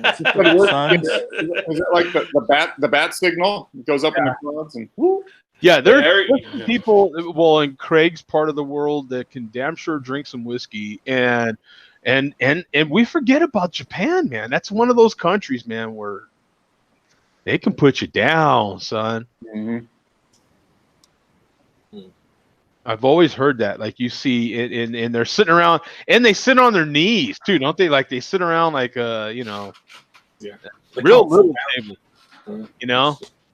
Is it like the bat signal? It goes up in the clouds and whoo. Yeah, there's people, well, in Craig's part of the world that can damn sure drink some whiskey, and we forget about Japan, man. That's one of those countries, man, where they can put you down, son. Mm-hmm. I've always heard that. Like, you see it, and they're sitting around, and they sit on their knees too, don't they? Like, they sit around like real little table,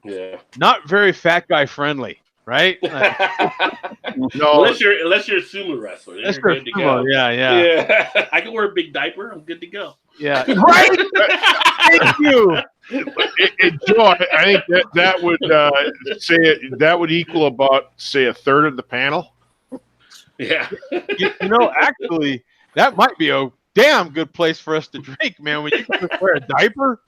Yeah. Not very fat guy friendly, right? Like, no. Unless you're a sumo wrestler, then you're good to go. Yeah. I can wear a big diaper. I'm good to go. Yeah. Right. Thank you. Joe, I think that would that would equal about, say, a third of the panel. Yeah. Actually, that might be a damn good place for us to drink, man. When you can just wear a diaper,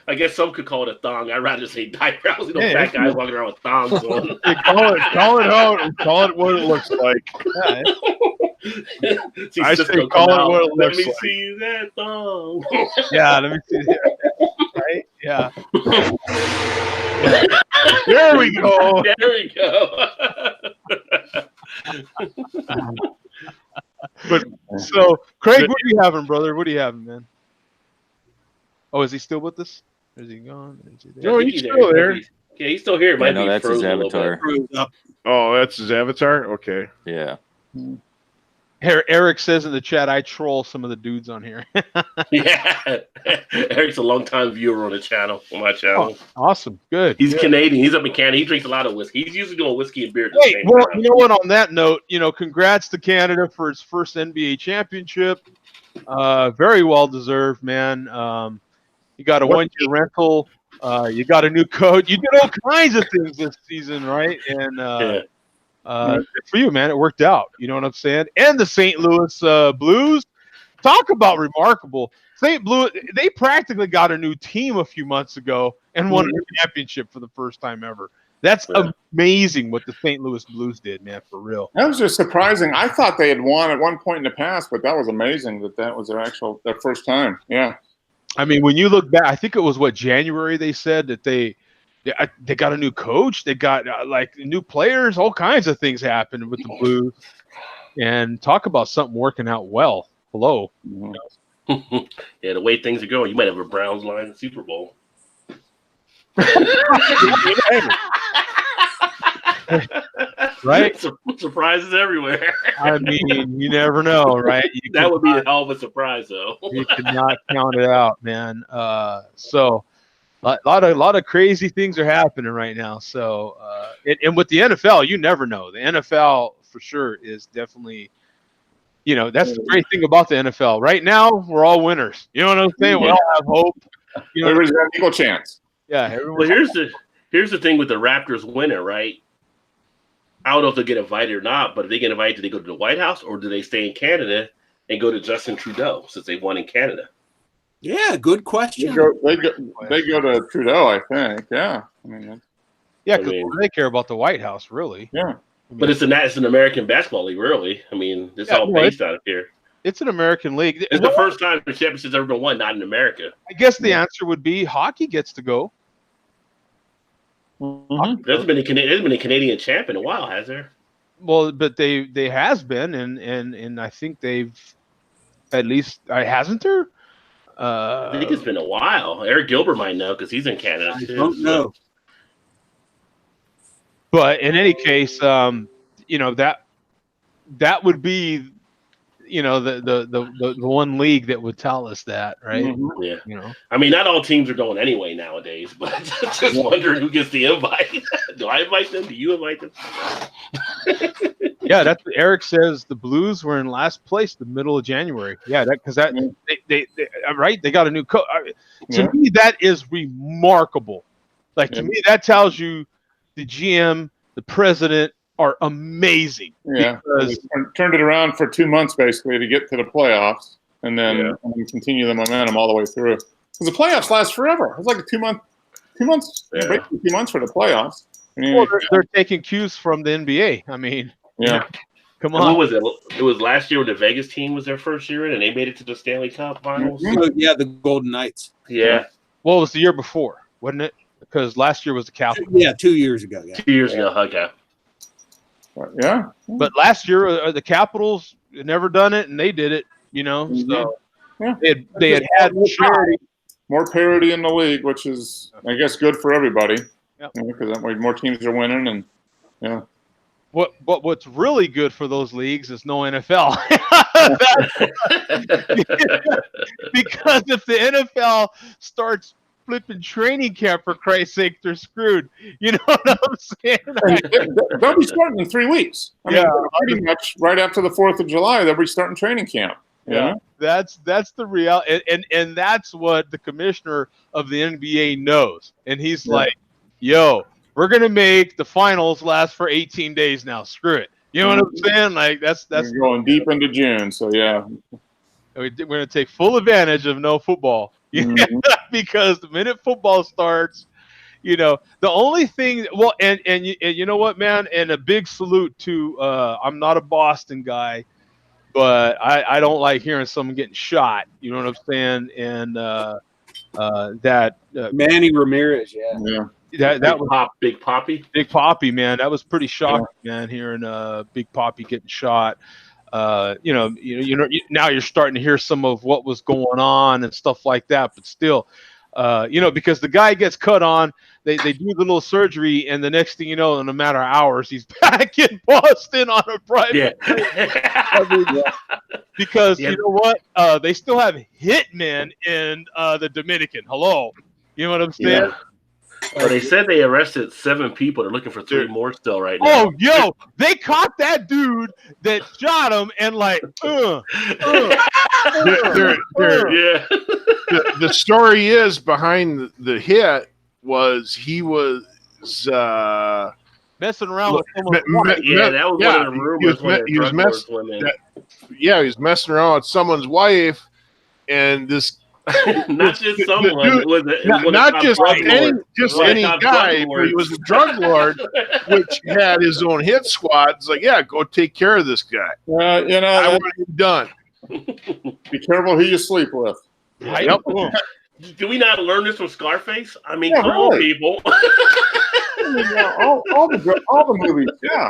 I guess some could call it a thong. I'd rather say diaper. I was fat guys walking around with thongs on. Call it what it looks like. See, I Cisco say call come it out. what it Let looks me like. see that thong. Yeah, let me see that. Right? Yeah. There we go. There we go. But so, Craig, what are you having, brother? What are you having, man? Oh, is he still with us? Or is he gone? Is he there? No, he's still there. Yeah, he's still here. It might be that's his frozen a little avatar. Oh, that's his avatar? Okay. Yeah. Eric says in the chat, I troll some of the dudes on here. Yeah. Eric's a longtime viewer on the channel, on my channel. Oh, awesome. Good. He's Canadian. He's up in Canada. He drinks a lot of whiskey. He's usually doing whiskey and beer at the Hey, same well, time. you know what? On that note, congrats to Canada for its first NBA championship. Very well deserved, man. You got a 1-year rental. You got a new coach. You did all kinds of things this season, right? And good for you, man. It worked out. You know what I'm saying? And the St. Louis Blues, talk about remarkable. St. Louis, they practically got a new team a few months ago and won a championship for the first time ever. That's amazing what the St. Louis Blues did, man, for real. That was just surprising. I thought they had won at one point in the past, but that was amazing that was their first time. Yeah. I mean, when you look back, I think it was January they said that they got a new coach, they got like new players, all kinds of things happened with the Blues. And talk about something working out well. Hello. Yeah, the way things are going, you might have a Browns line in the Super Bowl. Right? Surprises everywhere. I mean, you never know, right? That would be a hell of a surprise, though. You cannot count it out, man. So a lot of crazy things are happening right now. So and with the NFL, you never know. The NFL for sure is definitely, that's the great thing about the NFL. Right now, we're all winners. You know what I'm saying? We all have hope. Everybody's got an equal chance. Yeah. Well, here's the thing with the Raptors winning, right? I don't know if they'll get invited or not, but if they get invited, do they go to the White House or do they stay in Canada and go to Justin Trudeau since they won in Canada? Yeah, good question. They go to Trudeau, I think. Yeah. I mean, because they care about the White House, really. Yeah. But it's an American basketball league, really. I mean, it's all based out of here. It's an American league. It's the first time the championship's ever been won, not in America. I guess the answer would be hockey gets to go. Mm-hmm. There's been a Canadian champ in a while, has there? Well, but they has been, and I think they've at least hasn't there. I think it's been a while. Eric Gilbert might know because he's in Canada too. I don't know. But in any case, that would be, the one league that would tell us that, right? Mm-hmm. Yeah. I mean, not all teams are going anyway nowadays, but just wondering who gets the invite. Do I invite them? Do you invite them? Yeah, that's what Eric says. The Blues were in last place the middle of January. Yeah, they got a new coach. To me, that is remarkable. Like to me, that tells you the GM, the president are amazing. Yeah, turned it around for 2 months basically to get to the playoffs, and then continue the momentum all the way through. Because the playoffs last forever. It's like 2 months, basically 2 months for the playoffs. I mean, well, they're taking cues from the NBA. I mean, come on. What was it? It was last year when the Vegas team was their first year in, and they made it to the Stanley Cup Finals. So, yeah, the Golden Knights. Yeah. Well, it was the year before, wasn't it? Because last year was the Capitals. Yeah, 2 years ago. Yeah. 2 years ago. Okay. Yeah. But last year, the Capitals had never done it, and they did it. So they had more parity in the league, which is, I guess, good for everybody. Because that way more teams are winning, and What's really good for those leagues is no NFL. Because if the NFL starts flipping training camp, for Christ's sake, they're screwed. You know what I'm saying? They'll be starting in 3 weeks. I mean, pretty much right after the 4th of July, they'll be starting training camp. Yeah, that's the reality, and that's what the commissioner of the NBA knows, and he's like, "Yo, we're gonna make the finals last for 18 days now. Screw it." You know what I'm saying? Like that's we're going deep into June, so we're gonna take full advantage of no football. Because the minute football starts, the only thing. Well, and you know what, man, and a big salute to. I'm not a Boston guy, but I don't like hearing someone getting shot. You know what I'm saying? And that Manny Ramirez, that was Big Poppy, man. That was pretty shocking, man. Hearing Big Poppy getting shot. Now you're starting to hear some of what was going on and stuff like that, but still, because the guy gets cut on, they do the little surgery, and the next thing you know, in a matter of hours, he's back in Boston on a private. Because you know what? They still have hitmen in the Dominican. Hello, you know what I'm saying? Yeah. Well, they said they arrested 7 people. They're looking for 3 more still right now. Oh, yo, they caught that dude that shot him, and The story is behind the hit was he was messing around with someone's wife. That was one of the rumors. He was messing around with someone's wife, and this Not just someone. Not just any guy, but he was a drug lord, which had his own hit squad. It's like, yeah, go take care of this guy. I want him done. Be careful who you sleep with. Yep. Do we not learn this from Scarface? I mean, Yeah, come on, really. people. all the movies, yeah.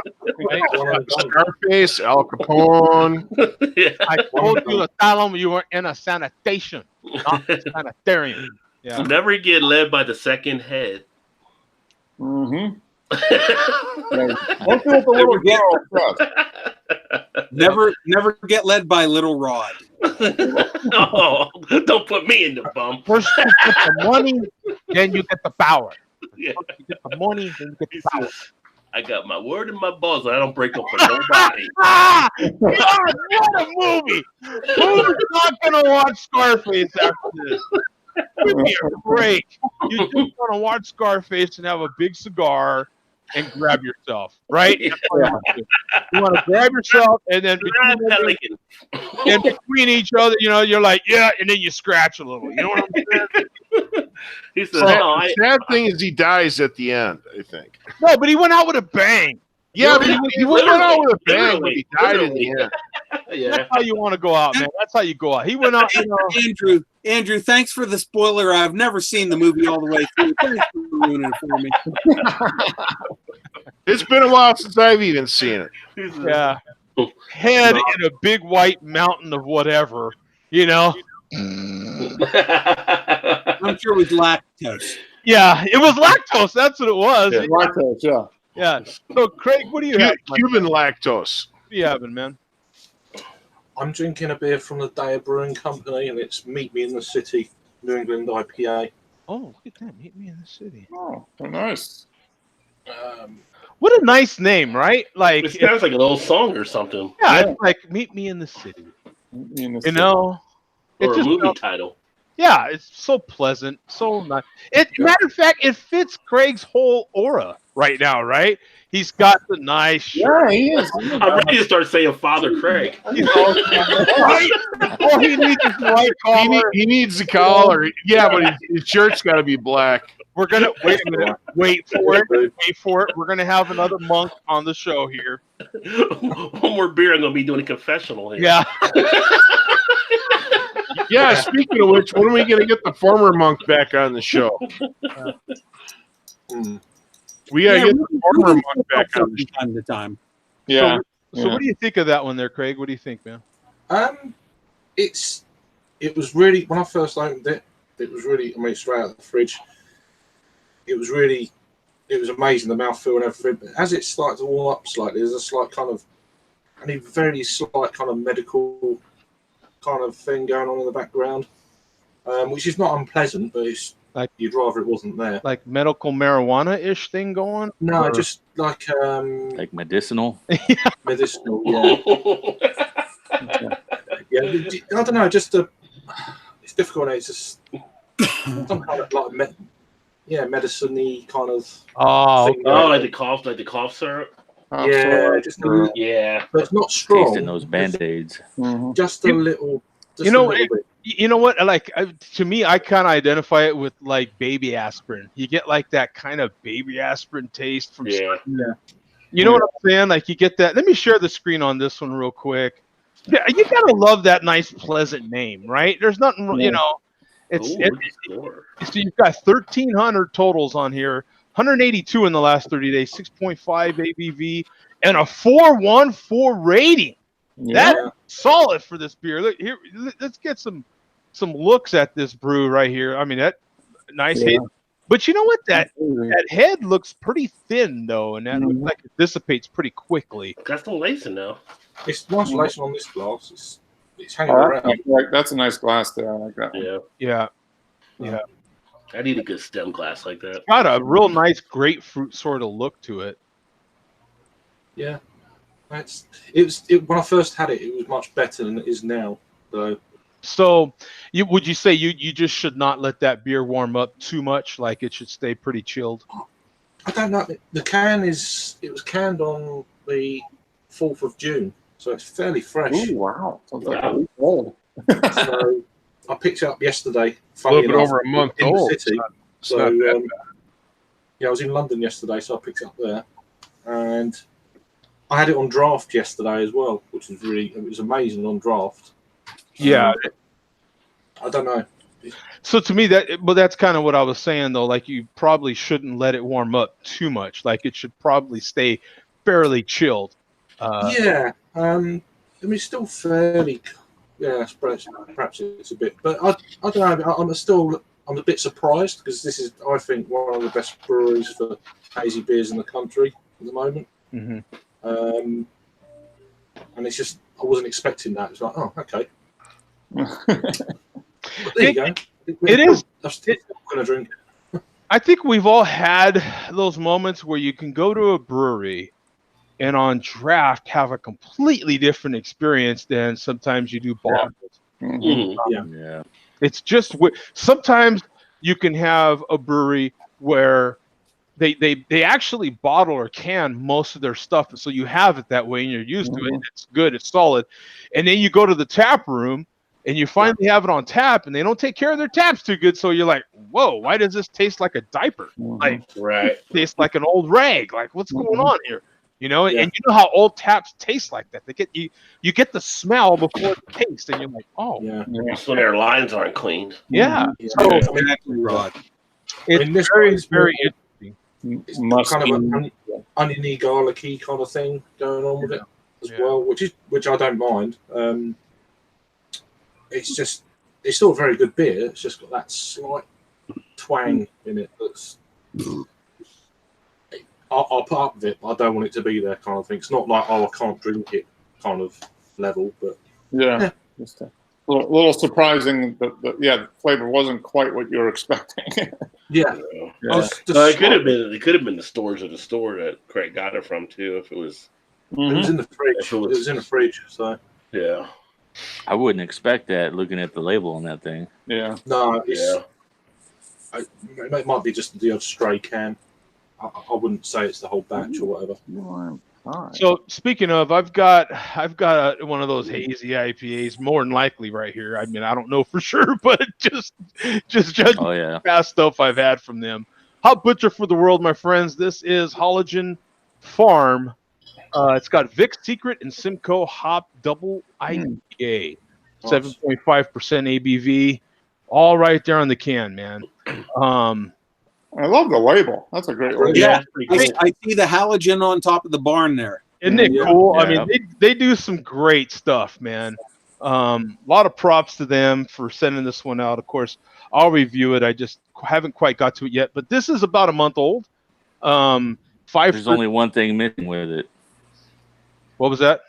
Scarface, Al Capone. I told you to tell them you were in a sanitation, not a sanitarium. Yeah. Never get led by the second head. Mm-hmm. Don't do it the little girl. Never get led by Little Rod. Oh, don't put me in the bump. First you get the money, then you get the power. Yeah. First you get the money, then you get the power. I got my word in my balls, and I don't break up for nobody. God, what a movie! Who's not gonna watch Scarface after this? Give me a break. You just want to watch Scarface and have a big cigar and grab yourself, right? That's what you want to grab yourself, and then between each other, you're like, yeah, and then you scratch a little. You know what I'm saying? He said, the sad thing is he dies at the end, I think. No, but he went out with a bang. Yeah, but he went out with a bang, but he died in the end. Yeah. That's how you want to go out, man. That's how you go out. He went out. Andrew, thanks for the spoiler. I've never seen the movie all the way through. Thanks for ruining it for me. It's been a while since I've even seen it. Yeah. Head in a big white mountain of whatever, I'm sure it was lactose. Yeah, it was lactose. That's what it was. Yeah, lactose, yeah. Yeah. So, Craig, what do you have? Cuban lactose. What are you having, man? I'm drinking a beer from the Daya Brewing Company, and it's Meet Me in the City, New England IPA. Oh, look at that. Meet Me in the City. Oh, nice. What a nice name, right? Like it sounds like an old song or something. Yeah, it's like Meet Me in the City. Or a movie title. Yeah, it's so pleasant, so nice. Matter of fact, it fits Craig's whole aura right now, right? He's got the nice shirt. Yeah, he is. I'm ready to start saying Father Craig. Right? Well, he needs his white collar. He needs the collar. Yeah, but his shirt's got to be black. We're gonna wait a minute. Wait for it. We're gonna have another monk on the show here. One more beer, I'm gonna be doing a confessional here. Yeah. Yeah. Speaking of which, when are we gonna get the former monk back on the show? We gotta get the former monk back on the show. Time to time. Yeah. So what do you think of that one there, Craig? What do you think, man? It was really, when I first opened it, it was really, I mean, straight out of the fridge. It was amazing, the mouthfeel and everything. But as it started to warm up slightly, there's a slight kind of, a very slight kind of medical kind of thing going on in the background, which is not unpleasant, but it's like you'd rather it wasn't there. Like medical marijuana-ish thing going? No, or? just like medicinal. Medicinal, yeah. Yeah, I don't know. Just it's difficult. It's just some kind of like medicine-y kind of. Oh, thing. Like the cough syrup. Yeah, just yeah. But it's not strong. Tasting those Band-Aids. Just a little. You know what? Like to me, I kind of identify it with like baby aspirin. You get like that kind of baby aspirin taste from. Yeah. You know what I'm saying? Like you get that. Let me share the screen on this one real quick. Yeah, you gotta love that nice, pleasant name, right? There's nothing, It's so you've got 1,300 totals on here, 182 in the last 30 days, 6.5 ABV, and a 4.14 rating. Yeah. That's solid for this beer. Look here, let's get some looks at this brew right here. I mean, that nice head. But you know what? That head looks pretty thin though, and that looks like it dissipates pretty quickly. That's the lacing now. It's nice lacing on this glass. It's hanging around. That's a nice glass there. I like that one. Yeah. I need a good stem glass like that. Got a real nice grapefruit sort of look to it. Yeah. When I first had it, it was much better than it is now, though. So, would you say you just should not let that beer warm up too much? Like it should stay pretty chilled? I don't know. The can it was canned on the 4th of June, so it's fairly fresh. Oh wow! Sounds like a week old. So I picked it up yesterday. A little bit over a month in old. the city. It's not that bad. Yeah, I was in London yesterday, so I picked it up there, and I had it on draft yesterday as well, which was it was amazing on draft. Yeah. I don't know. So to me, that's kind of what I was saying though. Like you probably shouldn't let it warm up too much. Like it should probably stay fairly chilled. Yeah. I mean, it's still fairly. Yeah, perhaps it's a bit, but I don't know. I'm a bit surprised because this is, I think, one of the best breweries for hazy beers in the country at the moment. Mm-hmm. And it's just, I wasn't expecting that. It's like, oh, okay. But there you go. It is. I'm still going to drink. I think we've all had those moments where you can go to a brewery and on draft have a completely different experience than sometimes you do bottles. Yeah. It's just sometimes you can have a brewery where they actually bottle or can most of their stuff, so you have it that way and you're used to it. And it's good, it's solid. And then you go to the tap room and you finally have it on tap, and they don't take care of their taps too good. So you're like, whoa, why does this taste like a diaper? Like, it tastes like an old rag. Like, what's going on here? You know, and you know how old taps taste like that. They get you get the smell before the taste, and you're like, oh, That's when their lines aren't cleaned. yeah. So it's very interesting. It's kind of an oniony, garlicky kind of thing going on with it as well, which I don't mind. It's still a very good beer. It's just got that slight twang in it that's. I'll put up with it, but I don't want it to be there kind of thing. It's not like, oh, I can't drink it kind of level, but just a little surprising that the flavor wasn't quite what you were expecting. It could have been the storage of the store that Craig got it from too. If it was, it was in the fridge. It was in the fridge, so yeah. I wouldn't expect that looking at the label on that thing. Yeah. No. It might be just the odd stray can. I wouldn't say it's the whole batch or whatever. So speaking of, I've got one of those hazy IPAs, more than likely right here. I mean, I don't know for sure, but just judging past stuff I've had from them. Hop Butcher for the World, my friends. This is Hologen Farm. It's got Vic's Secret and Simcoe Hop Double IPA, 7.5% ABV, all right there on the can, man. I love the label. That's a great label. Yeah, I see the halogen on top of the barn there. Isn't it cool? Yeah. I mean, they do some great stuff, man. A lot of props to them for sending this one out. Of course, I'll review it. I just haven't quite got to it yet. But this is about a month old. There's only one thing missing with it. What was that?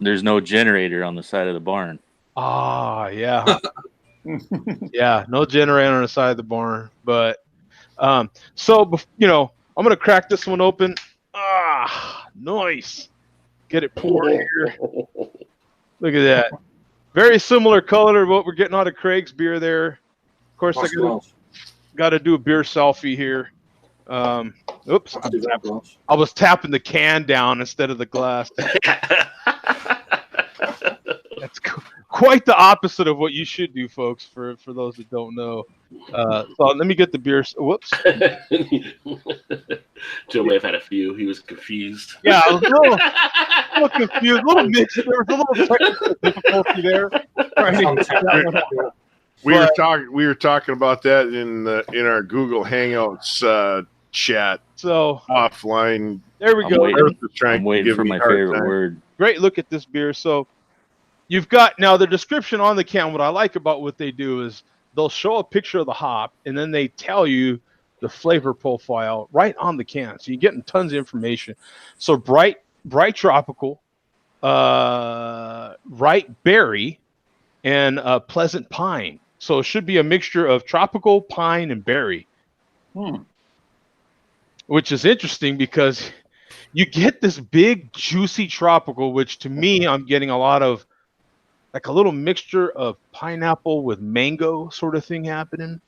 There's no generator on the side of the barn. Ah, yeah. Yeah, no generator on the side of the barn. But so, you know, I'm going to crack this one open. Ah, nice. Get it poured here. Look at that. Very similar color to what we're getting out of Craig's beer there. Of course, I got to do a beer selfie here. Oops. I was tapping the can down instead of the glass. That's quite the opposite of what you should do, folks, for those that don't know. So let me get the beer. Whoops. Joe may have had a few. He was confused. Yeah, I was a little confused. A little mixed. There was a little technical difficulty there. We were talking about that in our Google Hangouts chat. So offline. There we go. I'm waiting for my favorite word. Great look at this beer. So you've got now the description on the can. What I like about what they do is they'll show a picture of the hop and then they tell you the flavor profile right on the can. So you're getting tons of information. So bright tropical, ripe berry, and pleasant pine. So it should be a mixture of tropical, pine, and berry. Which is interesting because you get this big, juicy tropical, which to me, I'm getting a lot of like a little mixture of pineapple with mango sort of thing happening.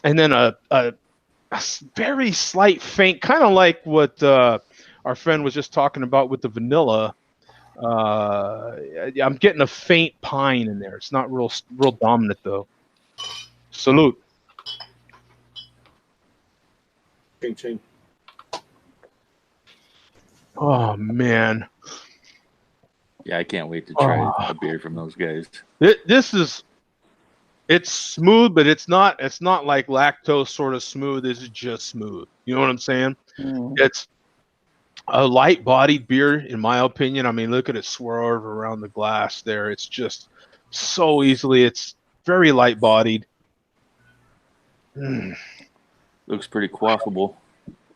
And then a very slight faint, kind of like what our friend was just talking about with the vanilla. I'm getting a faint pine in there. It's not real dominant though. Salute. Ching, ching. Oh man. Yeah, I can't wait to try a beer from those guys. It's smooth, but it's not like lactose sort of smooth. This is just smooth. You know what I'm saying? It's a light-bodied beer, in my opinion. I mean, look at it swerve around the glass there. It's just so easily. It's very light-bodied. Looks pretty quaffable.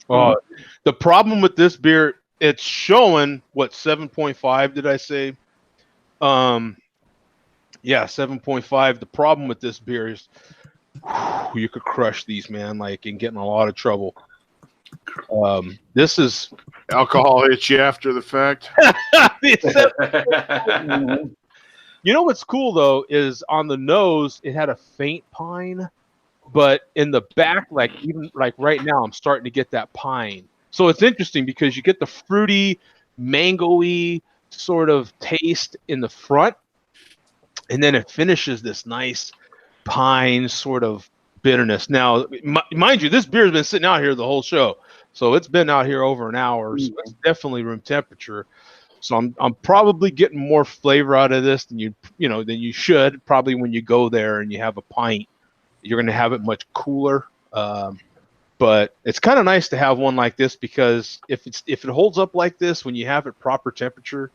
The problem with this beer, it's showing what 7.5 did I say? Yeah, 7.5. The problem with this beer is you could crush these, man, like and get in a lot of trouble. This is alcohol hits you after the fact. You know what's cool though is on the nose it had a faint pine, but in the back, like even like right now, I'm starting to get that pine. So it's interesting because you get the fruity, mango-y sort of taste in the front, and then it finishes this nice pine sort of bitterness. Now, mind you, this beer has been sitting out here the whole show, so it's been out here over an hour. So it's definitely room temperature. So I'm probably getting more flavor out of this than you should. Probably when you go there and you have a pint, you're going to have it much cooler. But it's kind of nice to have one like this because if it holds up like this when you have it proper temperature,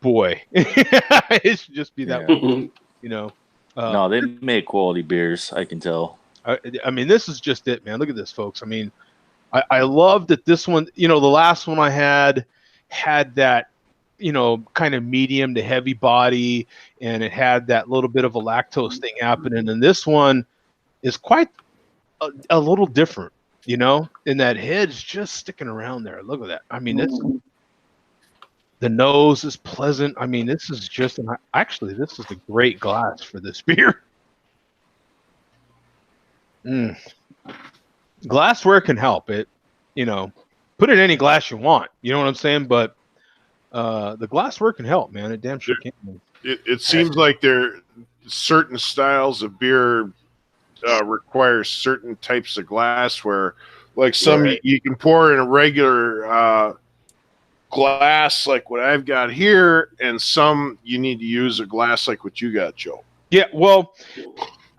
boy, it should just be that way, you know. No, they make quality beers. I can tell. I mean, this is just it, man. Look at this, folks. I mean, I love that this one. You know, the last one I had that, you know, kind of medium to heavy body, and it had that little bit of a lactose thing happening. And this one is quite a little different, you know, and that head's just sticking around there. Look at that. I mean, the nose is pleasant. I mean, this is just actually this is a great glass for this beer. Glassware can help it, you know. Put it in any glass you want. You know what I'm saying? But the glassware can help, man. It damn sure can. It seems like there certain styles of beer require certain types of glassware. Like some you can pour in a regular glass like what I've got here, and some you need to use a glass like what you got, Joe. Yeah, well,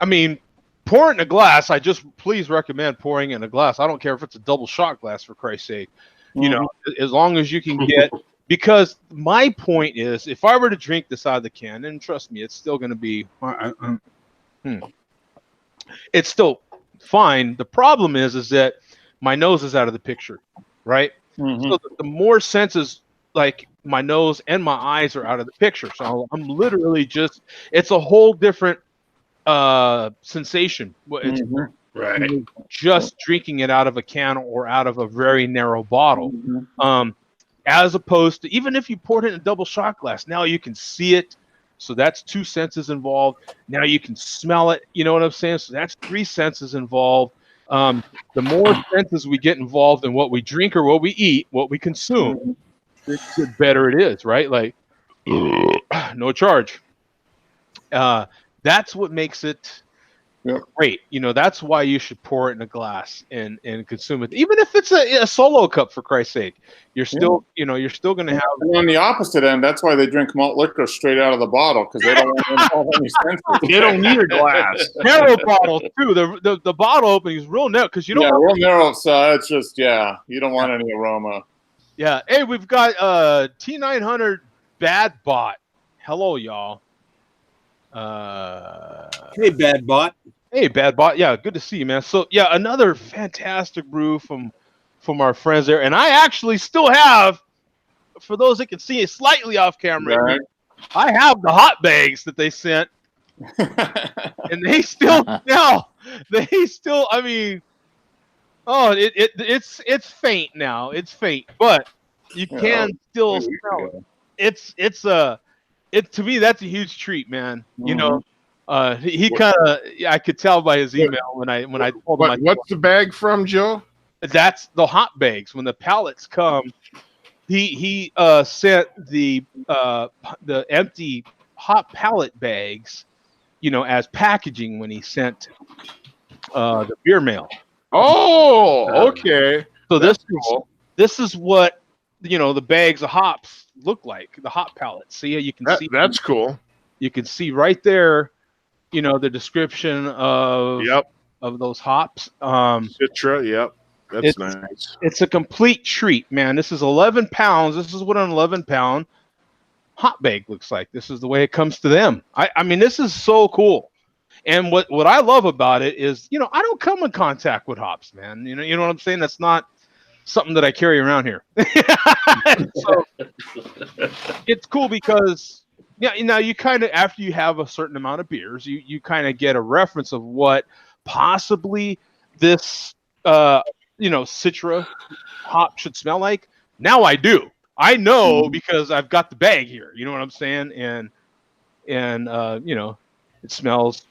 I mean, pour it in a glass. I just please recommend pouring it in a glass. I don't care if it's a double shot glass, for Christ's sake. You know, as long as you can get. Because my point is, if I were to drink this out of the can, and trust me, it's still going to be, it's still fine. The problem is that my nose is out of the picture, right? So the more senses, like my nose and my eyes are out of the picture. So I'm literally just, it's a whole different sensation. It's just drinking it out of a can or out of a very narrow bottle. As opposed to, even if you poured it in a double shot glass, now you can see it. So that's 2 senses involved. Now you can smell it. You know what I'm saying? So that's 3 senses involved. The more senses we get involved in what we drink or what we eat, what we consume, the better it is, right? Like, no charge. That's what makes it great. You know, that's why you should pour it in a glass and consume it. Even if it's a solo cup, for Christ's sake, you're still, you know, you're still going to have. And on the opposite end, that's why they drink malt liquor straight out of the bottle, because they don't want to involve any senses. They don't need a glass. Narrow bottle too. The bottle opening is real narrow because you don't. Yeah, real narrow. So it's just you don't want any aroma. Yeah. Hey, we've got T900 Bad Bot. Hello, y'all. Hey, Bad Bot. Hey, Bad Bot. Yeah, good to see you, man. So yeah, another fantastic brew from our friends there, and I actually still have, for those that can see it slightly off camera, I have the hot bags that they sent, and they still I mean, it's faint now. It's faint, but you can still smell it. It to me, that's a huge treat, man. You know, he kind of, I could tell by his email when I told him. What's the bag from, Joe? That's the hot bags. When the pallets come, he sent the empty hop pallet bags, as packaging when he sent the beer mail. Oh, okay. So That's cool. this is what the bags of hops look like, the hop pallets. See, you can see that's cool. You can see right there, the description of those hops. Citra, yep. That's nice. It's a complete treat, man. This is 11 pounds. This is what an 11-pound hop bag looks like. This is the way it comes to them. I mean, this is so cool. And what I love about it is, I don't come in contact with hops, man. You know what I'm saying? That's not something that I carry around here. So it's cool because you kind of, after you have a certain amount of beers, you kind of get a reference of what possibly this Citra hop should smell like. Now I do. I know because I've got the bag here. You know what I'm saying? And it smells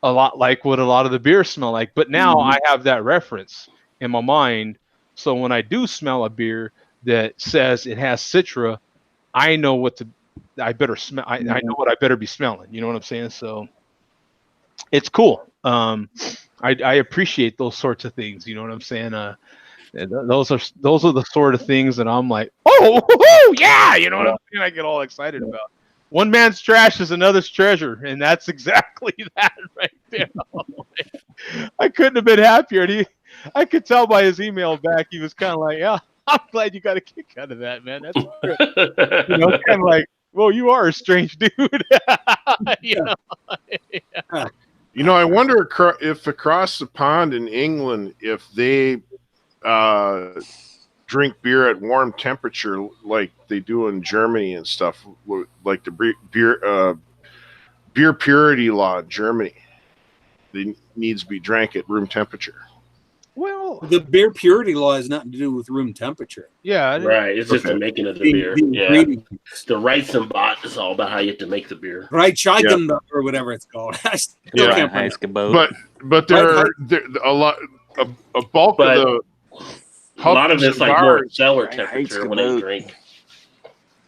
a lot like what a lot of the beers smell like. But now I have that reference in my mind. So when I do smell a beer that says it has Citra, I know I better smell. I know what I better be smelling. You know what I'm saying? So it's cool. I appreciate those sorts of things. You know what I'm saying? Those are the sort of things that I'm like, oh yeah, you know what I'm saying? I get all excited about. One man's trash is another's treasure, and that's exactly that right there. I couldn't have been happier. And I could tell by his email back, he was kind of like, yeah, I'm glad you got a kick out of that, man. That's good. Kind of like, well, you are a strange dude. Yeah. I wonder if across the pond in England, if they drink beer at warm temperature like they do in Germany and stuff, like the beer purity law in Germany. It needs to be drank at room temperature. Well, the beer purity law has nothing to do with room temperature. Yeah, right. It's just the making of the beer. It's the Reisenbot is all about how you have to make the beer. Right, or whatever it's called. I still can't pronounce. But there are a lot, a bulk of the. A lot of it's like more cellar temperature when they drink.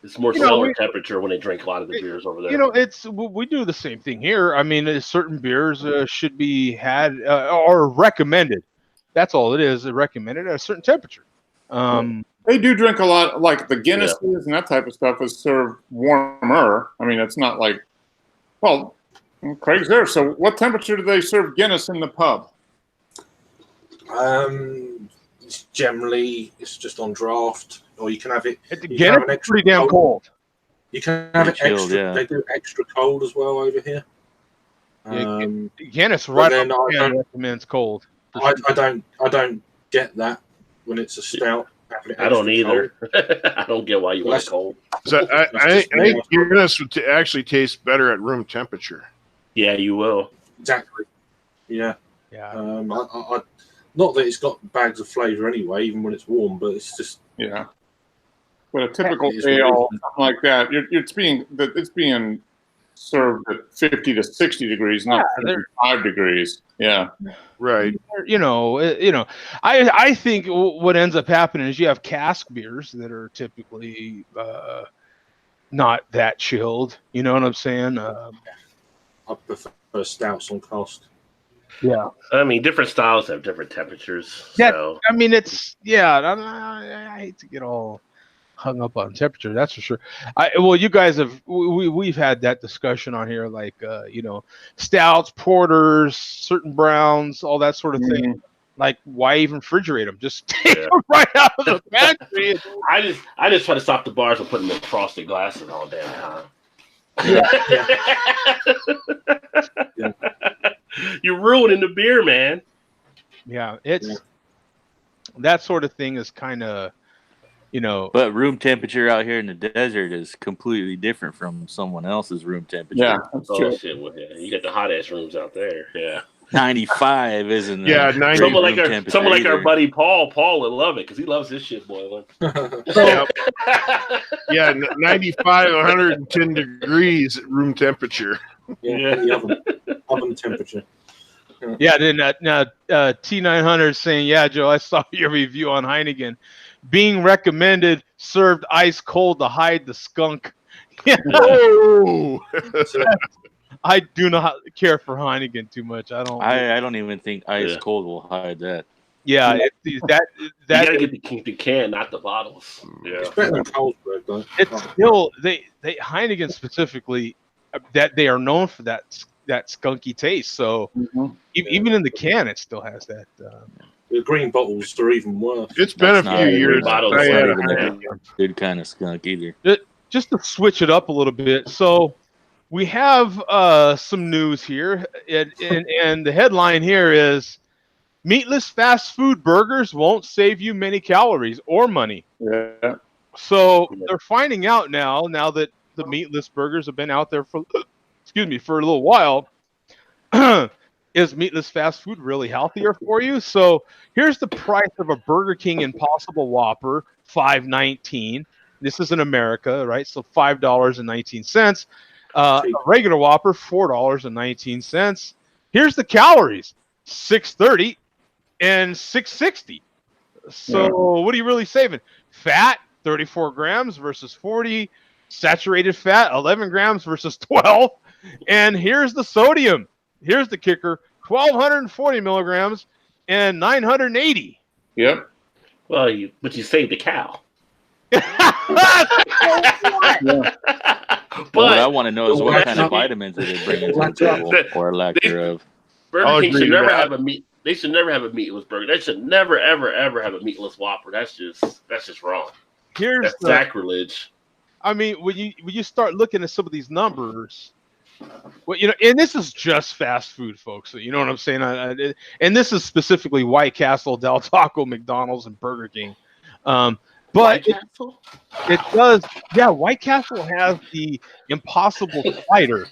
It's more cellar temperature when they drink a lot of the beers over there. We do the same thing here. I mean, certain beers should be had or recommended. That's all it is. Recommended at a certain temperature. They do drink a lot, like the Guinnesses and that type of stuff is served warmer. I mean, it's not like, well, Craig's there. So what temperature do they serve Guinness in the pub? Generally, it's just on draft, or you can have it. It's pretty damn cold. You can have it extra. They do extra cold as well over here. Guinness recommends cold. I don't get that when it's a stout. I don't either. I don't get why you want it cold. So I think Guinness would actually taste better at room temperature. Yeah, you will. Exactly. Yeah. Yeah. Not that it's got bags of flavour anyway, even when it's warm, but it's just But a typical ale, something like that, it's being served at 50 to 60 degrees, not 5 degrees. Yeah, right. I think what ends up happening is you have cask beers that are typically not that chilled. You know what I'm saying? I prefer stouts on cost. Yeah, I mean, different styles have different temperatures. So. I mean, I hate to get all hung up on temperature. That's for sure. You guys we've had that discussion on here, like stouts, porters, certain browns, all that sort of thing. Like, why even refrigerate them? Just take them right out of the factory. I just try to stop the bars and put them in frosted glasses all damn time. You're ruining the beer, man. Yeah, it's that sort of thing is kind of, But room temperature out here in the desert is completely different from someone else's room temperature. Yeah, that's true. Shit, you got the hot ass rooms out there. Yeah. 95 isn't. Someone like our buddy Paul. Paul would love it because he loves this shit boiling. 95, 110 degrees at room temperature. Oven temperature. Yeah, then T900 saying, yeah, Joe, I saw your review on Heineken. being recommended served ice cold to hide the skunk. Oh, I do not care for Heineken too much. I don't. I don't even think ice Yeah. cold will hide that. Yeah, that You gotta get the can, not the bottles. Yeah. It's better than Carlsberg, though. it's still they Heineken specifically that they are known for that skunky taste. So even in the can, it still has that. The green bottles are even worse. it's been That's a not few even- years. bottles. since I It's had not a even Heineken. a good kind of skunk either. Just to switch it up a little bit. So we have some news here, and the headline here is meatless fast food burgers won't save you many calories or money. Yeah. So they're finding out now that the meatless burgers have been out there for for a little while. Is meatless fast food really healthier for you? So here's the price of a Burger King Impossible Whopper, $5.19. This is in America, right? So $5.19. A regular Whopper, $4.19. Here's the calories: 630 and 660. So what are you really saving? Fat, 34 grams versus 40. Saturated fat, 11 grams versus 12. And here's the sodium. Here's the kicker: 1,240 milligrams and 980. Yep. Well, you saved the cow. But what I want to know is what kind of vitamins did it bring into the table, or lack thereof. Burger King should never have a meat. They should never have a meatless burger. They should never, ever have a meatless Whopper. That's just wrong. That's sacrilege. I mean, when you start looking at some of these numbers, well, and this is just fast food, folks. So you know what I'm saying? And this is specifically White Castle, Del Taco, McDonald's, and Burger King. But it does, yeah. White Castle has the Impossible Slider.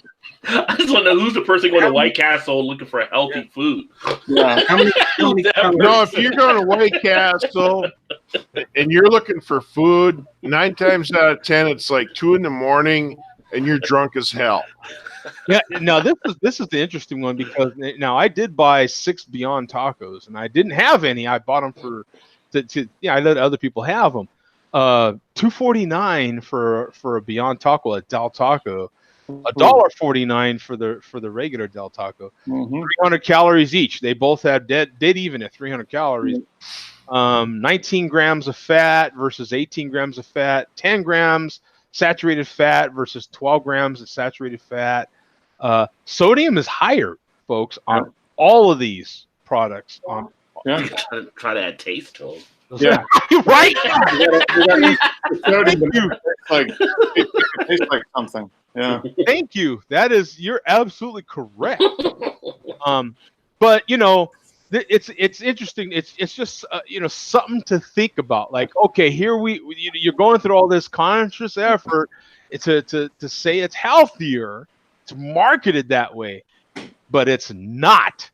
I just want to know who's the person going to White Castle looking for healthy food. Yeah. No, if you're going to White Castle and you're looking for food, 9 times out of 10, it's like 2 a.m. and you're drunk as hell. Yeah. Now this is the interesting one, because now I did buy 6 Beyond Tacos, and I didn't have any. I bought them I let other people have them. $2.49 for a Beyond Taco at Del Taco. $1.49 for the regular Del Taco. 300 calories each. They both had dead even at 300 calories. 19 grams of fat versus 18 grams of fat. 10 grams saturated fat versus 12 grams of saturated fat. Sodium is higher, folks, on all of these products. Try to add taste to them. Yeah. Right. It tastes like something. Yeah. Thank you. You're absolutely correct. But it's interesting. It's just something to think about. Like, okay, here you're going through all this conscious effort to say it's healthier. It's marketed that way, but it's not.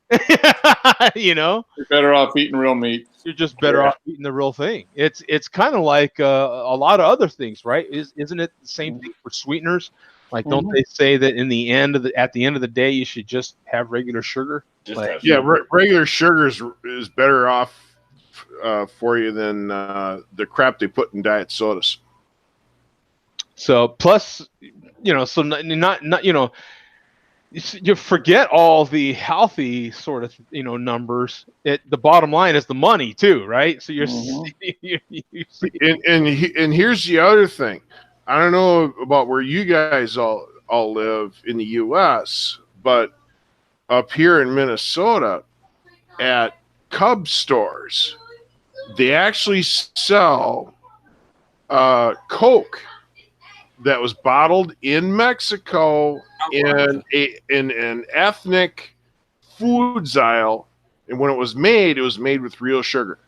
You're better off eating real meat. You're just better off eating the real thing. It's kind of like a lot of other things, right? Isn't it the same thing for sweeteners? Like, don't they say that at the end of the day, you should just have regular sugar? Regular sugar is better off for you than the crap they put in diet sodas. So plus, so not you forget all the healthy sort of numbers. The bottom line is the money too, right? So you're and here's the other thing. I don't know about where you guys all live in the U.S., but up here in Minnesota, at Cub stores, they actually sell Coke that was bottled in Mexico in an ethnic foods aisle, and when it was made with real sugar.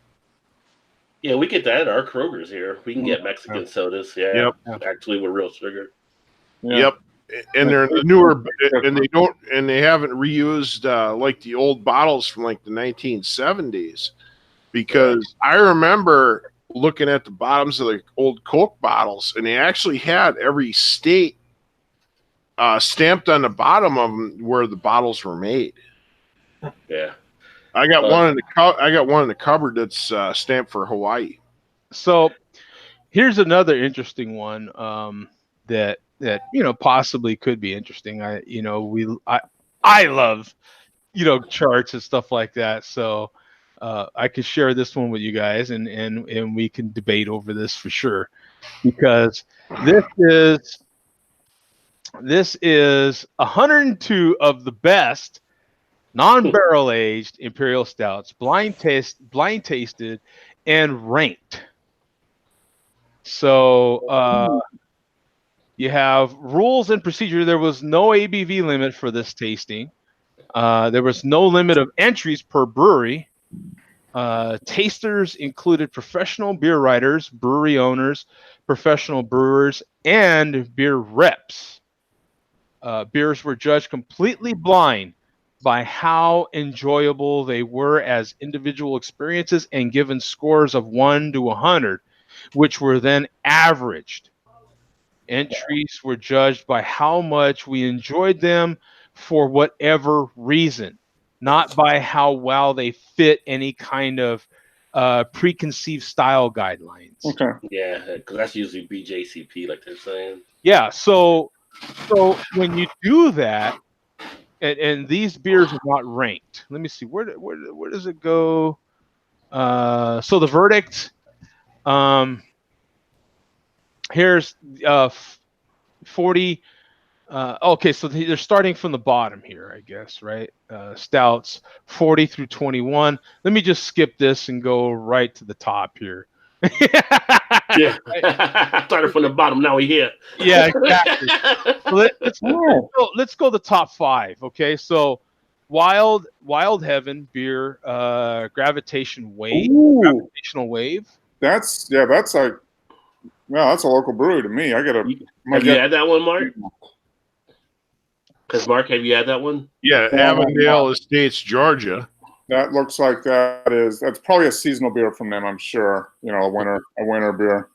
Yeah, we get that at our Kroger's here. We can get Mexican sodas. Yeah, actually with real sugar. Yep, and they're newer, and they haven't reused like the old bottles from like the 1970s, because I remember looking at the bottoms of the old Coke bottles, and they actually had every state stamped on the bottom of them where the bottles were made. Yeah, I got one in the cupboard that's stamped for Hawaii. So here's another interesting one that possibly could be interesting. I love charts and stuff like that. So I could share this one with you guys, and we can debate over this for sure, because this is 102 of the best non-barrel aged imperial stouts, blind tasted, and ranked. So you have rules and procedure. There was no ABV limit for this tasting. There was no limit of entries per brewery. Tasters included professional beer writers, brewery owners, professional brewers, and beer reps. Beers were judged completely blind by how enjoyable they were as individual experiences and given scores of 1 to 100, which were then averaged. Entries were judged by how much we enjoyed them for whatever reason, not by how well they fit any kind of preconceived style guidelines. Okay. Yeah, because that's usually BJCP, like they're saying. Yeah. So when you do that, and these beers are not ranked. Let me see, where does it go? So the verdict. Here's 40. Okay, so they're starting from the bottom here, I guess, right? Stouts 40 through 21. Let me just skip this and go right to the top here. Yeah, started from the bottom. Now we're here. Yeah, exactly. Let's go the top 5. Okay, so Wild Heaven beer, gravitational wave. That's like, well, that's a local brewery to me. Have you had that one, Mark? Because Mark, have you had that one? Yeah, Avondale Estates, Georgia. That looks like that's probably a seasonal beer from them, I'm sure. A winter beer.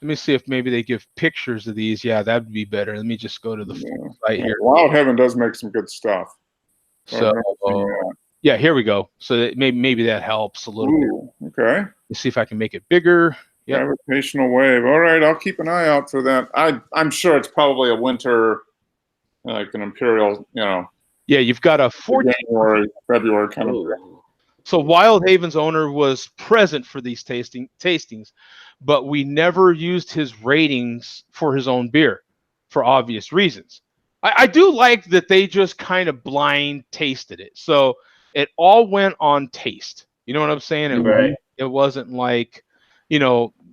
Let me see if maybe they give pictures of these. Yeah, that would be better. Let me just go to the site here. Wild Heaven does make some good stuff. So yeah, here we go. So maybe that helps a little bit. Okay. Let's see if I can make it bigger. Yep. Gravitational wave. All right, I'll keep an eye out for that. I'm sure it's probably a winter, like an imperial, Yeah, you've got a 14 February kind of. So Wild Haven's owner was present for these tastings, but we never used his ratings for his own beer for obvious reasons. I do like that they just kind of blind tasted it. So it all went on taste. You know what I'm saying? It wasn't like,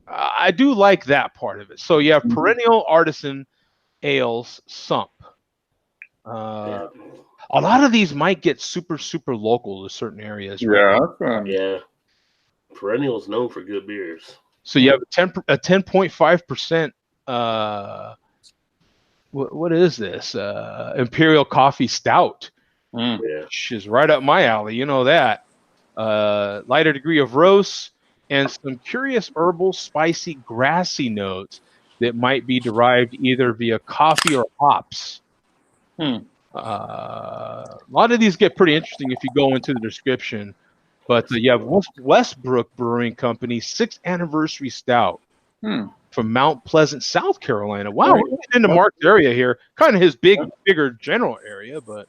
I do like that part of it. So you have perennial artisan ales sump. A lot of these might get super, super local to certain areas. Right? Yeah. Perennial is known for good beers. So you have a 10.5%. What is this? Imperial Coffee Stout, which is right up my alley. You know that. Lighter degree of roast and some curious herbal, spicy, grassy notes that might be derived either via coffee or hops. A lot of these get pretty interesting if you go into the description. But you have Westbrook Brewing Company 6th Anniversary Stout from Mount Pleasant, South Carolina. Wow, we're getting into Mark's area here. Kind of his bigger general area, but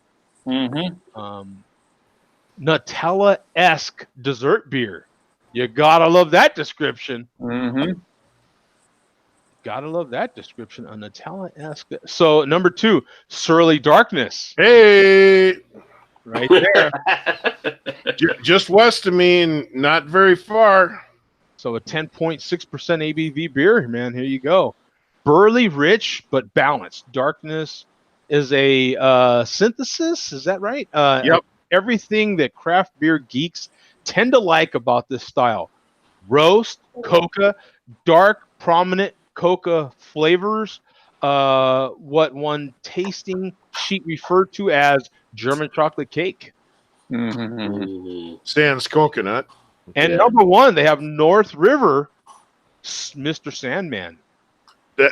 Nutella-esque dessert beer. You gotta love that description. Gotta love that description. A Nutella-esque. So number 2, Surly Darkness. Hey, right there. Just west of me and not very far. So a 10.6% ABV beer, man. Here you go. Burly, rich, but balanced. Darkness is a synthesis. Is that right? Yep. Everything that craft beer geeks tend to like about this style. Roast, coca, dark, prominent coca flavors. What one tasting sheet referred to as German chocolate cake. Sans coconut. And number 1, they have North River, Mr. Sandman.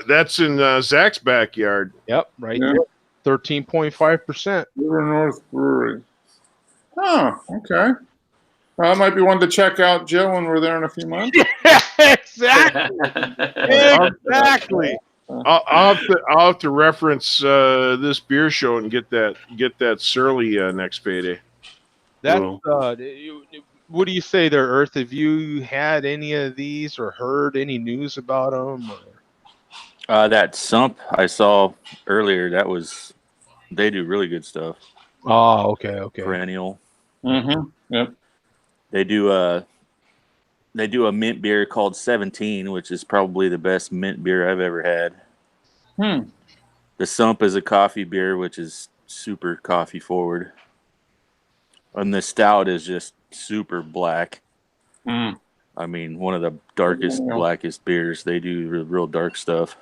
That's in Zach's backyard. Yep, right there. 13.5%. River North Brewery. Oh, okay. That might be one to check out, Joe, when we're there in a few months. Exactly. Exactly. I'll have to reference this beer show and get that surly next payday. That's Well, what do you say there, Earth? Have you had any of these or heard any news about them? That sump I saw earlier, they do really good stuff. Oh, okay. Perennial. Mm-hmm. Yep. They do a mint beer called 17, which is probably the best mint beer I've ever had. The Sump is a coffee beer, which is super coffee forward. And the stout is just super black. I mean, one of the darkest, blackest beers. They do real dark stuff.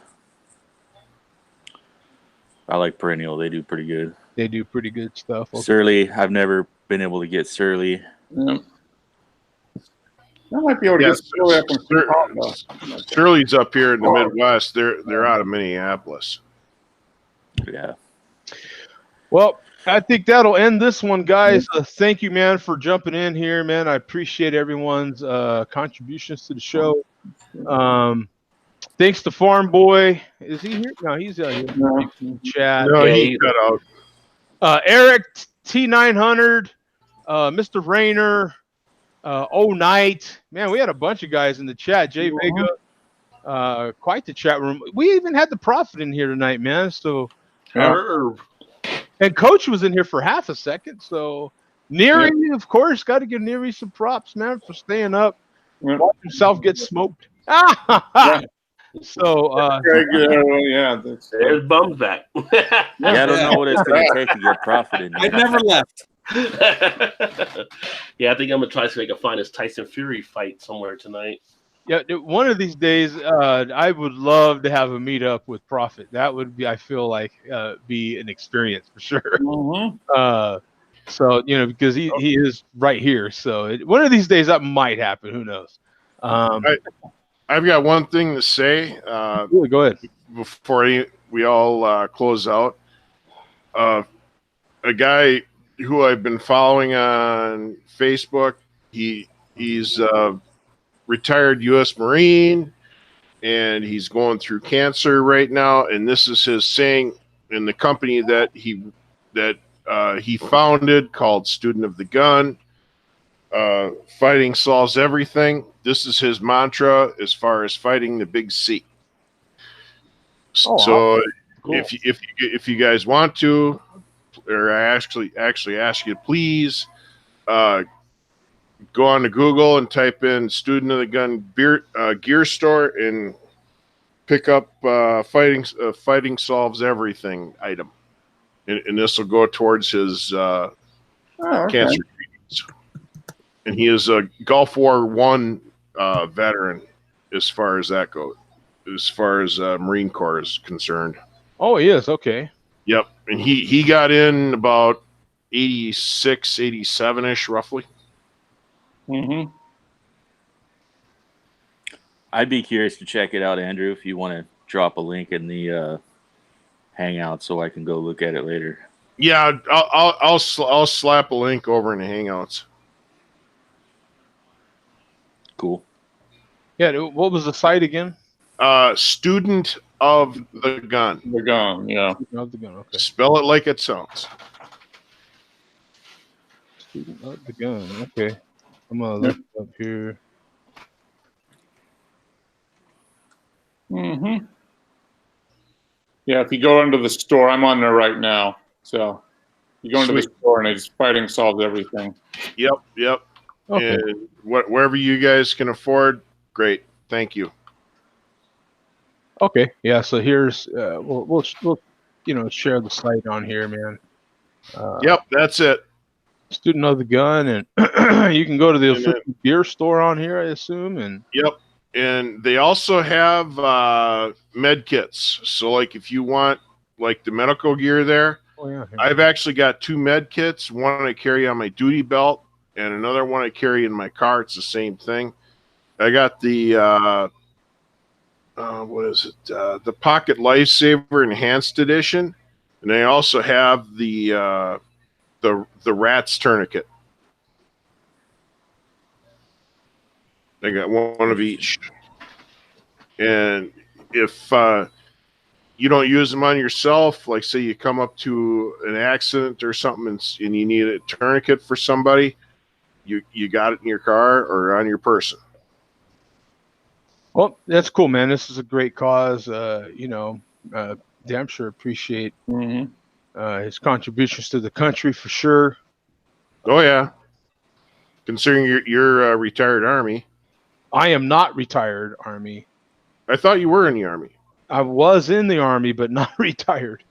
I like Perennial. They do pretty good. They do pretty good stuff. Okay. Surly, I've never been able to get Surly. Yep. I might be able to get Surly up in Surly's up here in the Midwest. They're out of Minneapolis. Yeah. Well, I think that'll end this one, guys. Thank you, man, for jumping in here, man. I appreciate everyone's contributions to the show. Thanks to Farm Boy. Is he here? No, he's out here. No. Chat. No, he got out. Eric T900, Mr. Rayner, Night. Man, we had a bunch of guys in the chat. Jay Vega, quite the chat room. We even had the Prophet in here tonight, man. So, and Coach was in here for half a second. So, Neary, of course, got to give Neary some props, man, for staying up, watch himself get smoked. So, there's Bum's back. I don't know what it's going to take to get Prophet in here. I never left. Yeah, I think I'm gonna try to see if I can find this Tyson Fury fight somewhere tonight. Yeah, one of these days, I would love to have a meetup with Prophet. That would be, I feel like, be an experience for sure. So because he is right here. So one of these days that might happen. Who knows? I've got one thing to say. Go ahead. Before we all close out, a guy who I've been following on Facebook, he's a retired U.S. Marine, and he's going through cancer right now. And this is his saying in the company that he founded called Student of the Gun. Fighting solves everything. This is his mantra as far as fighting the big C. So cool. if you guys want to, or I actually ask you to please go on to Google and type in Student of the Gun gear store and pick up fighting solves everything item, and this will go towards his cancer treatments. And he is a Gulf War I veteran as far as that goes, as far as Marine Corps is concerned. Oh, he is. Okay. Yep. And he got in about 86, 87-ish, roughly. Mm-hmm. I'd be curious to check it out, Andrew, if you want to drop a link in the Hangout so I can go look at it later. Yeah, I'll slap a link over in the Hangouts. Cool. Yeah, what was the site again? Student of the Gun. The Gun, yeah. Student of the Gun, okay. Spell it like it sounds. Student of the Gun, okay. I'm going to look it up here. Mm-hmm. Yeah, if you go into the store, I'm on there right now. So you go into the store and it's fighting solves everything. Yep. Okay. And wherever you guys can afford, great. Thank you. Okay. Yeah. So here's we'll share the site on here, man. Yep, that's it. Student of the Gun, and you can go to the official beer store on here, I assume. And yep. And they also have med kits. So like if you want like the medical gear there, I've actually got 2 med kits. One I carry on my duty belt, and another one I carry in my car. It's the same thing. I got the what is it? The Pocket Lifesaver Enhanced Edition, and I also have the Rats Tourniquet. I got one of each. And if you don't use them on yourself, like say you come up to an accident or something and you need a tourniquet for somebody, you got it in your car or on your person. Well, that's cool, man. This is a great cause. Damn sure appreciate his contributions to the country for sure. Oh yeah, considering you're a retired Army. I am not retired Army. I thought you were in the Army. I was in the Army, but not retired.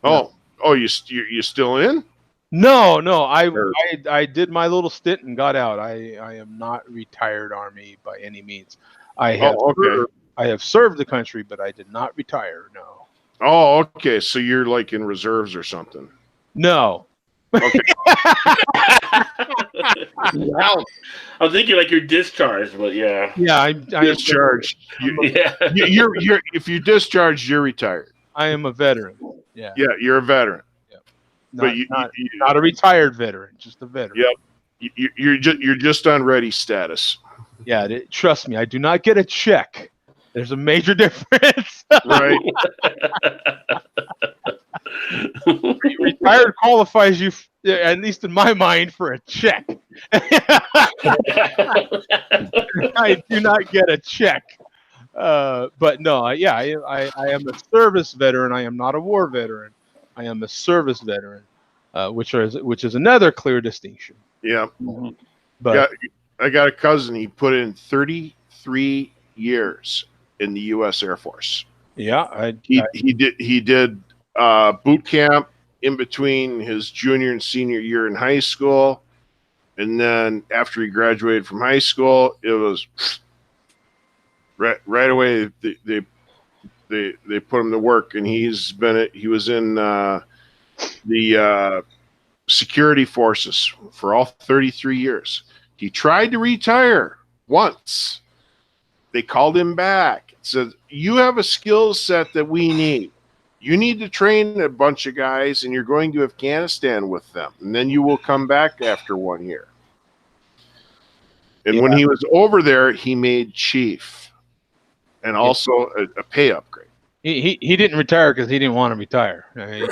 Oh, you still in? No. I did my little stint and got out. I am not retired Army by any means. I have served the country, but I did not retire. No. Oh, okay. So you're like in reserves or something? No. Okay. Wow. I'm thinking like you're discharged, but yeah. Yeah, I discharged. Yeah. You're if you discharged, you're retired. I am a veteran. Yeah. Yeah, you're a veteran. Yep. But not a retired veteran, just a veteran. Yep. You're just on ready status. Yeah, trust me, I do not get a check. There's a major difference. Right. Retired qualifies you, at least in my mind, for a check. I do not get a check. But no, I am a service veteran. I am not a war veteran. I am a service veteran, which is another clear distinction. Yeah. But I got a cousin. He put in 33 years in the U.S. Air Force. Yeah, he did boot camp in between his junior and senior year in high school, and then after he graduated from high school, it was right away. They put him to work, and he was in the security forces for all 33 years. He tried to retire once. They called him back. Said, "You have a skill set that we need. You need to train a bunch of guys, and you're going to Afghanistan with them, and then you will come back after 1 year." And when he was over there, he made chief, and also a pay upgrade. He didn't retire because he didn't want to retire. I mean,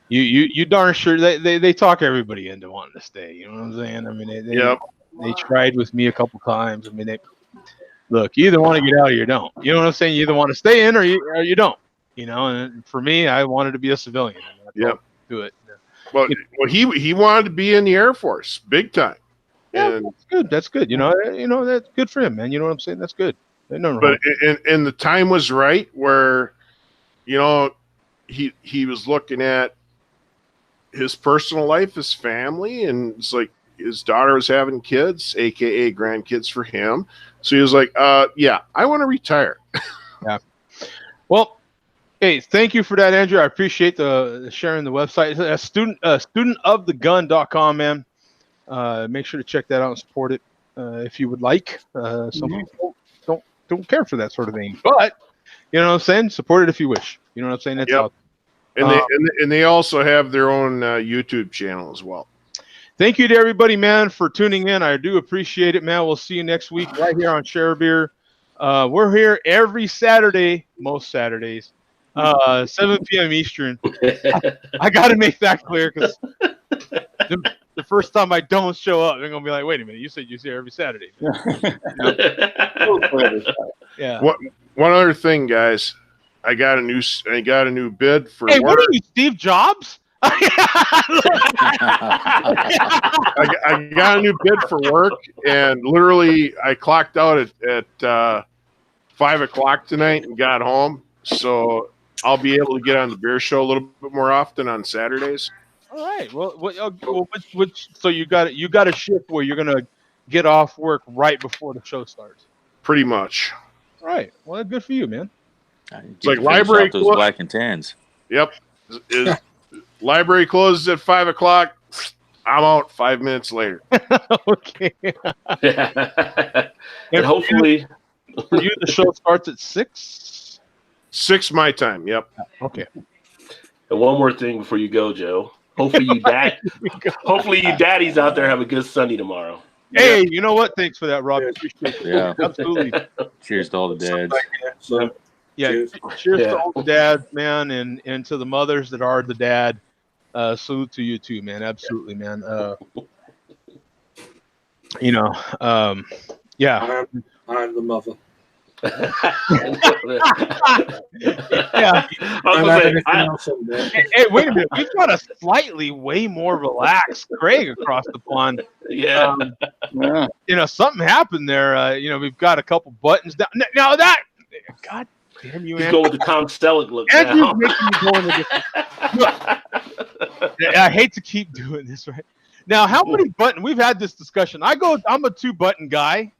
you darn sure they talk everybody into wanting to stay. You know what I'm saying? I mean, they tried with me a couple times. I mean, look, you either want to get out or you don't. You know what I'm saying? You either want to stay in or you don't. You know, and for me, I wanted to be a civilian. Do it. Well, he wanted to be in the Air Force, big time. Yeah, and that's good. That's good. You know, that's good for him, man. You know what I'm saying? That's good. No. But and the time was right where, you know, he was looking at his personal life, his family, and it's like his daughter was having kids, aka grandkids for him. So he was like, yeah, I want to retire. Yeah. Well, hey, thank you for that, Andrew. I appreciate the sharing the website. It's studentofthegun.com, man. Make sure to check that out and support it if you would like. Some people don't care for that sort of thing, but you know what I'm saying? Support it if you wish. You know what I'm saying? That's out. And they also have their own YouTube channel as well. Thank you to everybody, man, for tuning in. I do appreciate it, man. We'll see you next week right here on Share a Beer. We're here every Saturday, most Saturdays, 7 p.m. Eastern. I got to make that clear because the first time I don't show up, they're going to be like, wait a minute, you said you're here every Saturday. Yeah. One other thing, guys. I got a new bid for work. What are you, Steve Jobs? I got a new bid for work, and literally I clocked out at 5 o'clock tonight and got home. So I'll be able to get on the beer show a little bit more often on Saturdays. All right. Well, so you got a shift where you're gonna get off work right before the show starts. Pretty much. All right. Well, good for you, man. It's like library those black and tans. Yep. Library closes at 5 o'clock. I'm out 5 minutes later. Okay. And hopefully, for you, the show starts at 6. 6 my time. Yep. Okay. And one more thing before you go, Joe. Hopefully you daddies out there have a good Sunday tomorrow. Hey, you know what? Thanks for that, Rob. Appreciate it. Yeah. Absolutely. Cheers to all the dads. So, Yeah. Cheers to all the dads, man, and to the mothers that are the dad. Salute to you too, man. Absolutely, man. Yeah. I am the mother. Yeah. Hey, wait a minute. We've got a slightly way more relaxed Craig across the pond. Yeah. Something happened there. We've got a couple buttons down. Now that, God damn you, He's Andrew. going with the Tom Selleck look Andrew's now. making me go into this. Look, I hate to keep doing this, right? Now, how many buttons? We've had this discussion. I'm a 2-button guy.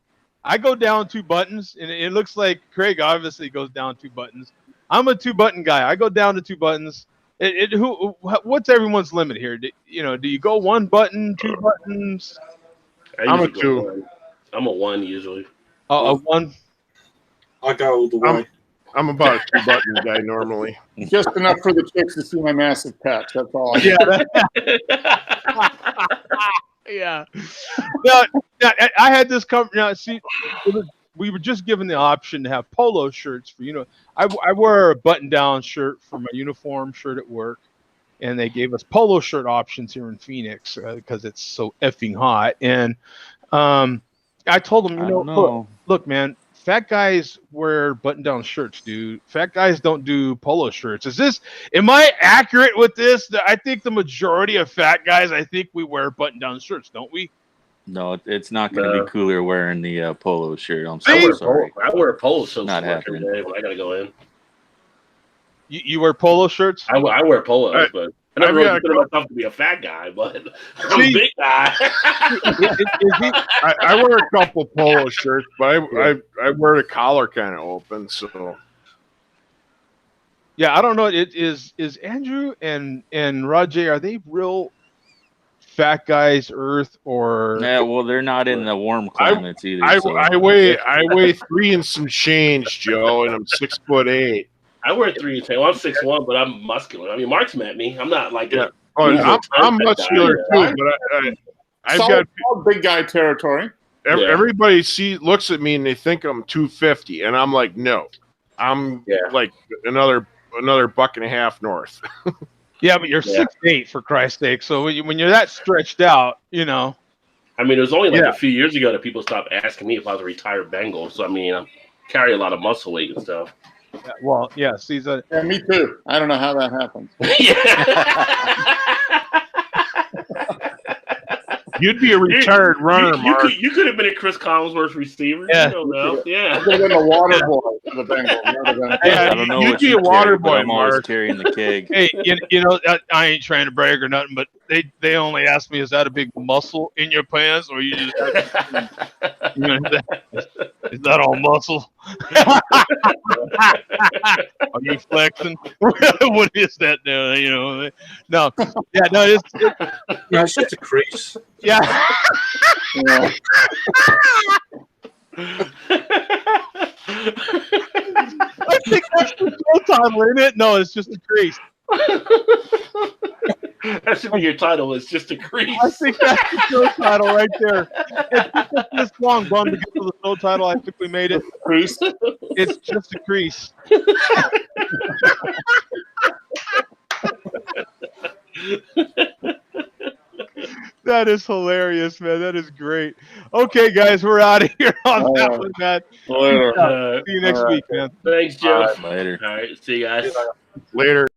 I go down 2 buttons, and it looks like Craig obviously goes down 2 buttons. I'm a 2-button guy. I go down to 2 buttons. What's everyone's limit here? Do you go 1 button, 2 buttons? I'm a 2. I'm a 1 usually. A 1. I go all the way. I'm about a 2-button guy normally. Just enough for the chicks to see my massive patch. That's all. Yeah. Now, I had this cover. Now, see, we were just given the option to have polo shirts for, I wear a button-down shirt for my uniform shirt at work, and they gave us polo shirt options here in Phoenix because it's so effing hot. And I told them, look, man, fat guys wear button-down shirts, dude. Fat guys don't do polo shirts. Am I accurate with this? I think the majority of fat guys, I think we wear button-down shirts, don't we? No, it's not going to be cooler wearing the polo shirt. I'm sorry. I wear a polo shirt not happening every day when I got to go in. You wear polo shirts? I wear polos, but I never really consider myself to be a fat guy, but I'm a big guy. I wear a couple polo shirts, but I wear the collar kind of open, so. Yeah, I don't know. Is Andrew and Rajay, are they real fat guys, Earth, or? Yeah, well, they're not in the warm climates either. I weigh 3 and some change, Joe, and I'm 6'8". I wear 3 and 10. Well, I'm 6'1", but I'm muscular. I mean, Mark's met me. I'm not like that. Oh, I'm muscular too, but I've got big guy territory. Everybody looks at me and they think I'm 250, and I'm like, no, I'm like another buck and a half north. Yeah, but you're 6'8", for Christ's sake. So when you're that stretched out, I mean, it was only like a few years ago that people stopped asking me if I was a retired Bengal. So I mean, I carry a lot of muscle weight and stuff. Well, yeah, Caesar. Yeah, me too. I don't know how that happens. You'd be a retired runner, Mark. You could have been a Chris Collinsworth receiver. Yeah. You don't know. Yeah. I could have been a water boy for the Bengals. I don't know you'd be a water boy, I'm always Mark. carrying the keg. Hey, I ain't trying to brag or nothing, but they only asked me, is that a big muscle in your pants, or you just is that all muscle? Are you flexing? What is that now? No. Yeah, no, it's just a crease. Yeah. I think that's the show title, isn't it? No, it's just a crease. That should be your title. It's just a crease. I think that's the show title right there. It took us this long, Bum, to get to the show title. I think we made it. Crease. It's just a crease. That is hilarious, man. That is great. Okay, guys, we're out of here on that one, man. Later. See you next week, man. Thanks, Joe. Later. All right. See you guys. Later.